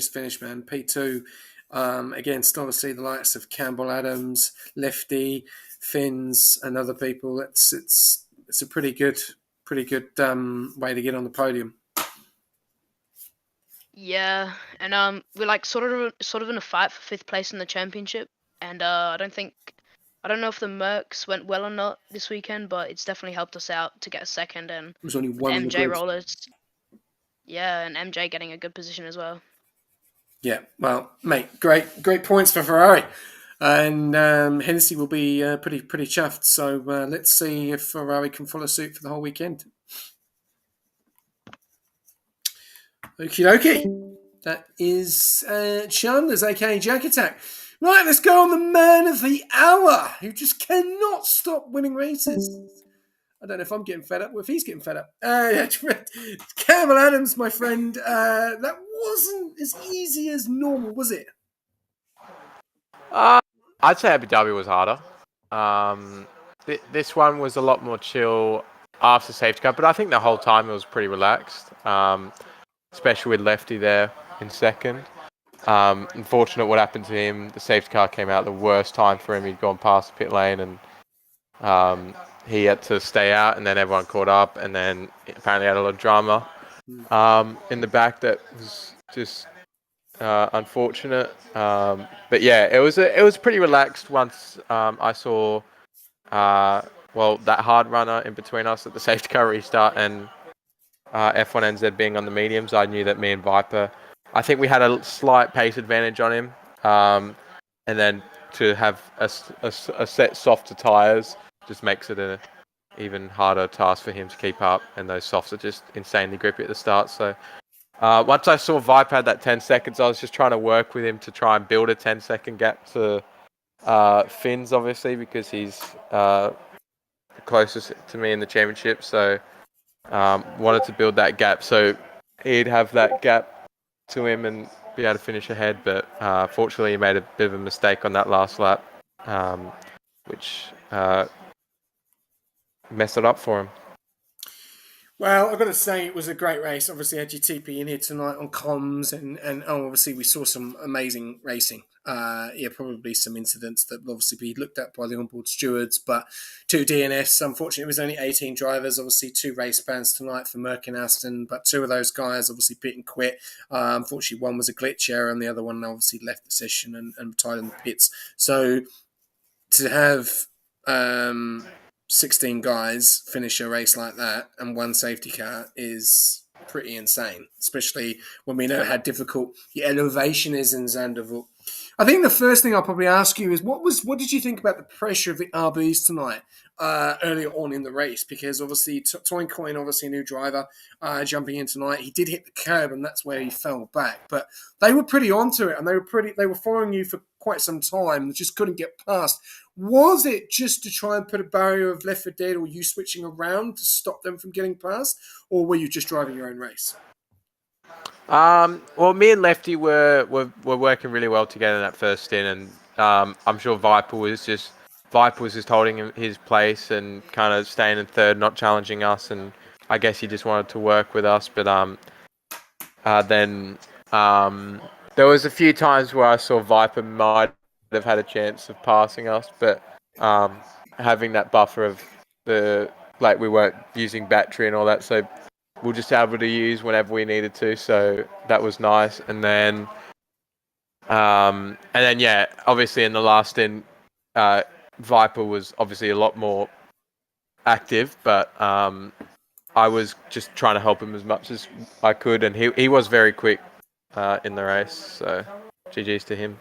S1: finish, man. P2 against obviously the likes of Campbell Adams, Lefty, Finns, and other people. It's a pretty good way to get on the podium.
S4: Yeah, and we're like sort of in a fight for 5th place in the championship. And I don't know if the Mercs went well or not this weekend, but it's definitely helped us out to get a second. And
S1: It was only one in the
S4: MJ
S1: grid.
S4: rollers. Yeah, and MJ getting a good position as well.
S1: Yeah, well, mate, great points for Ferrari, and Hennessy will be pretty chuffed. So let's see if Ferrari can follow suit for the whole weekend. Okie dokie. That is Chandler's, aka Jack Attack. Right, let's go on the man of the hour, who just cannot stop winning races. I don't know if I'm getting fed up or if he's getting fed up. Campbell Adams, my friend, that wasn't as easy as normal, was it?
S5: I'd say Abu Dhabi was harder. This one was a lot more chill after safety car, but I think the whole time it was pretty relaxed, especially with Lefty there in second. Unfortunate what happened to him. The safety car came out at the worst time for him. He'd gone past the pit lane and he had to stay out, and then everyone caught up, and then apparently had a lot of drama in the back that was just unfortunate. But yeah, it was pretty relaxed once I saw that hard runner in between us at the safety car restart and F1NZ being on the mediums, I knew that me and Viper, I think we had a slight pace advantage on him. And then to have a set softer tyres just makes it a even harder task for him to keep up. And those softs are just insanely grippy at the start. So once I saw Viper had that 10 seconds, I was just trying to work with him to try and build a 10-second gap to Finn's, obviously, because he's closest to me in the championship. So wanted to build that gap so he'd have that gap to him and be able to finish ahead. But fortunately, he made a bit of a mistake on that last lap, which messed it up for him.
S1: Well, I've got to say it was a great race. Obviously, I had GTP in here tonight on comms, and obviously we saw some amazing racing. Probably some incidents that will obviously be looked at by the onboard stewards, but 2 DNFs. Unfortunately, it was only 18 drivers. Obviously, 2 race bans tonight for Merck and Aston, but 2 of those guys obviously pit and quit. Unfortunately, one was a glitch error, and the other one obviously left the session and tied in the pits. So to have 16 guys finish a race like that and 1 safety car is pretty insane, especially when we know how difficult the elevation is in Zandervoort. I think the first thing I'll probably ask you is what did you think about the pressure of the RBs tonight earlier on in the race? Because obviously Toyn Coyne, obviously a new driver jumping in tonight, he did hit the curb and that's where he fell back. But they were pretty onto it and they were following you for quite some time. They just couldn't get past. Was it just to try and put a barrier of left for dead, or you switching around to stop them from getting past, or were you just driving your own race?
S5: Well, me and Lefty were working really well together in that first stint, and I'm sure Viper was just holding his place and kind of staying in third, not challenging us, and I guess he just wanted to work with us. But then there was a few times where I saw Viper might have had a chance of passing us, but having that buffer of we weren't using battery and all that, so we'll just able to use whenever we needed to, so that was nice. And then yeah, obviously in the last stint, Viper was obviously a lot more active, but I was just trying to help him as much as I could, and he was very quick in the race, so GG's to him.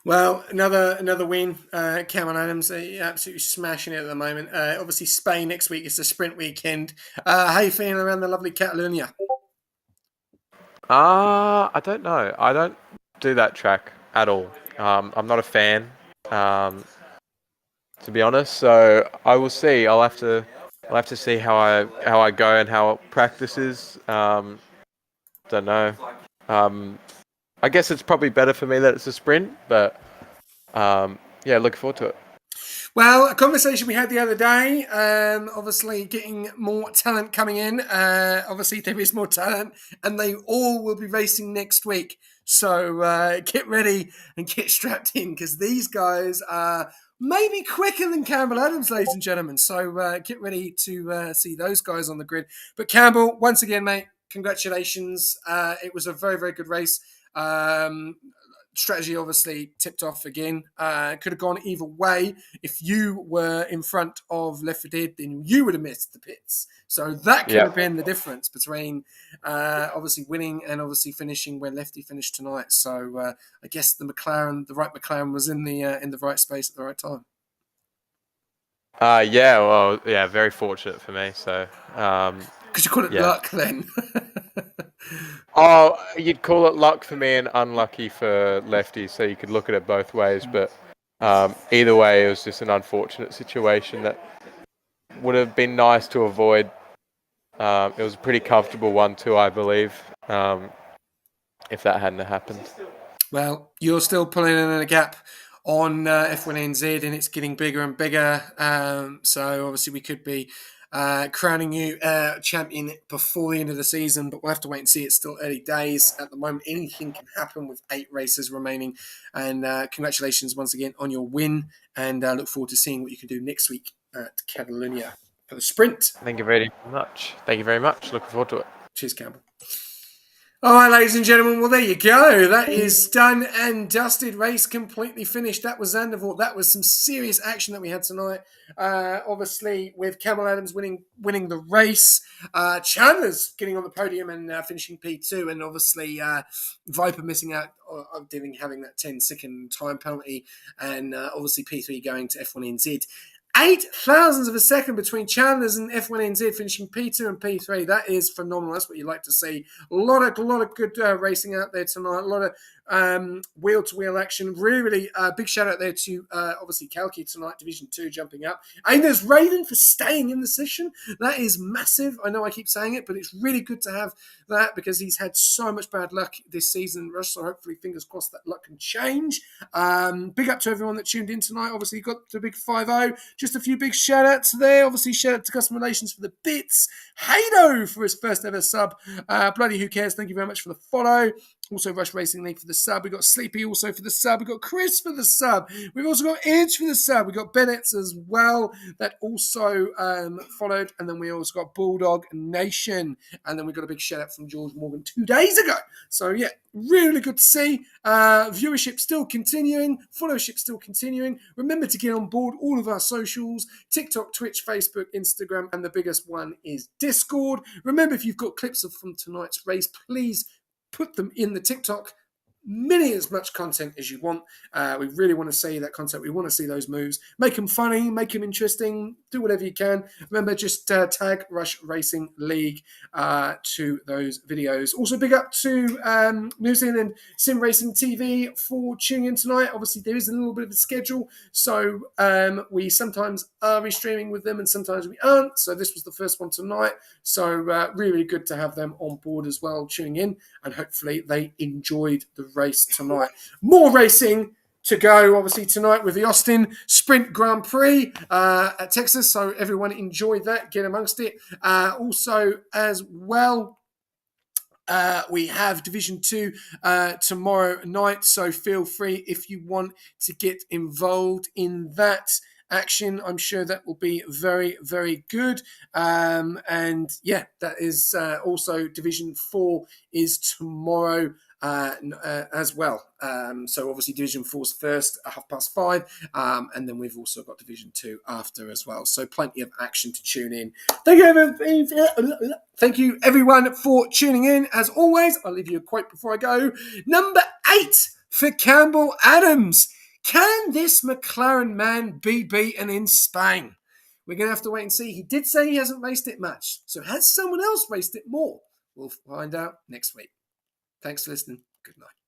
S1: Well, another win. Cameron Adams absolutely smashing it at the moment. Obviously, Spain next week is the sprint weekend. How are you feeling around the lovely Catalonia?
S5: I don't know. I don't do that track at all. I'm not a fan, to be honest. So I will see. I'll have to see how I go and how practice is. Don't know. I guess it's probably better for me that it's a sprint, but yeah, looking forward to it.
S1: Well, a conversation we had the other day, obviously getting more talent coming in. Obviously, there is more talent, and they all will be racing next week. So get ready and get strapped in, because these guys are maybe quicker than Campbell Adams, ladies and gentlemen. So get ready to see those guys on the grid. But Campbell, once again, mate, congratulations. It was a very, very good race. Strategy obviously tipped off again. Could have gone either way. If you were in front of Left 4 Dead, then you would have missed the pits. So that could have been the difference between obviously winning and obviously finishing where Lefty finished tonight. So I guess the right McLaren was in the right space at the right time.
S5: Very fortunate for me. So
S1: because you call it luck then.
S5: Oh, you'd call it luck for me and unlucky for Lefty, so you could look at it both ways. But either way, it was just an unfortunate situation that would have been nice to avoid. It was a pretty comfortable 1-2, I believe, if that hadn't happened.
S1: Well, you're still pulling in a gap on F1NZ, and it's getting bigger and bigger. So obviously we could be crowning you champion before the end of the season, but we'll have to wait and see. It's still early days. At the moment, anything can happen with 8 races remaining. And congratulations once again on your win, and look forward to seeing what you can do next week at Catalonia for the sprint.
S5: Thank you very much. Looking forward to it.
S1: Cheers, Campbell. All right, ladies and gentlemen, well, there you go. That is done and dusted. Race completely finished. That was Zandervoort. That was some serious action that we had tonight. Obviously, with Camel Adams winning the race, Chandler's getting on the podium and finishing P2, and obviously Viper missing out of having that 10-second time penalty, and obviously P3 going to F1NZ. 0.08 of a second between Chandler's and F1NZ finishing P2 and P3. That is phenomenal. That's what you like to see. A lot of good racing out there tonight. A lot of wheel-to-wheel action. Really big shout out there to obviously Kalki tonight, Division 2 jumping up. And there's Raven for staying in the session. That is massive. I know I keep saying it, but it's really good to have that because he's had so much bad luck this season, Rush. So hopefully, fingers crossed, that luck can change. Big up to everyone that tuned in tonight. Obviously, you got the big 5-0. Just a few big shout outs there. Obviously, shout out to Customer Relations for the bits. Hado for his first ever sub. Bloody who cares? Thank you very much for the follow. Also, Rush Racing League for the sub. We got Sleepy also for the sub. We got Chris for the sub. We've also got Edge for the sub. We got Bennett's as well that also followed. And then we also got Bulldog Nation. And then we got a big shout out from George Morgan 2 days ago. So yeah, really good to see. Viewership still continuing. Followership still continuing. Remember to get on board all of our socials: TikTok, Twitch, Facebook, Instagram, and the biggest one is Discord. Remember, if you've got clips from tonight's race, please put them in the TikTok. As much content as you want. We really want to see that content. We want to see those moves. Make them funny, make them interesting. Do whatever you can. Remember, just tag Rush Racing League to those videos. Also, big up to New Zealand Sim Racing TV for tuning in tonight. Obviously, there is a little bit of a schedule, so we sometimes are restreaming with them and sometimes we aren't. So this was the first one tonight. So really good to have them on board as well, tuning in, and hopefully they enjoyed the race tonight. More racing to go, obviously, tonight with the Austin Sprint Grand Prix at Texas. So everyone enjoy that, get amongst it. Also, as well, we have Division 2 tomorrow night. So feel free if you want to get involved in that action. I'm sure that will be very, very good. And yeah, that is also Division 4 is tomorrow as well. So obviously Division 4's first at 5:30, and then we've also got Division 2 after as well. So plenty of action to tune in. Thank you everyone for tuning in. As always, I'll leave you a quote before I go. Number 8 for Campbell Adams. Can this McLaren man be beaten in Spain? We're going to have to wait and see. He did say he hasn't raced it much. So has someone else raced it more? We'll find out next week. Thanks for listening. Good night.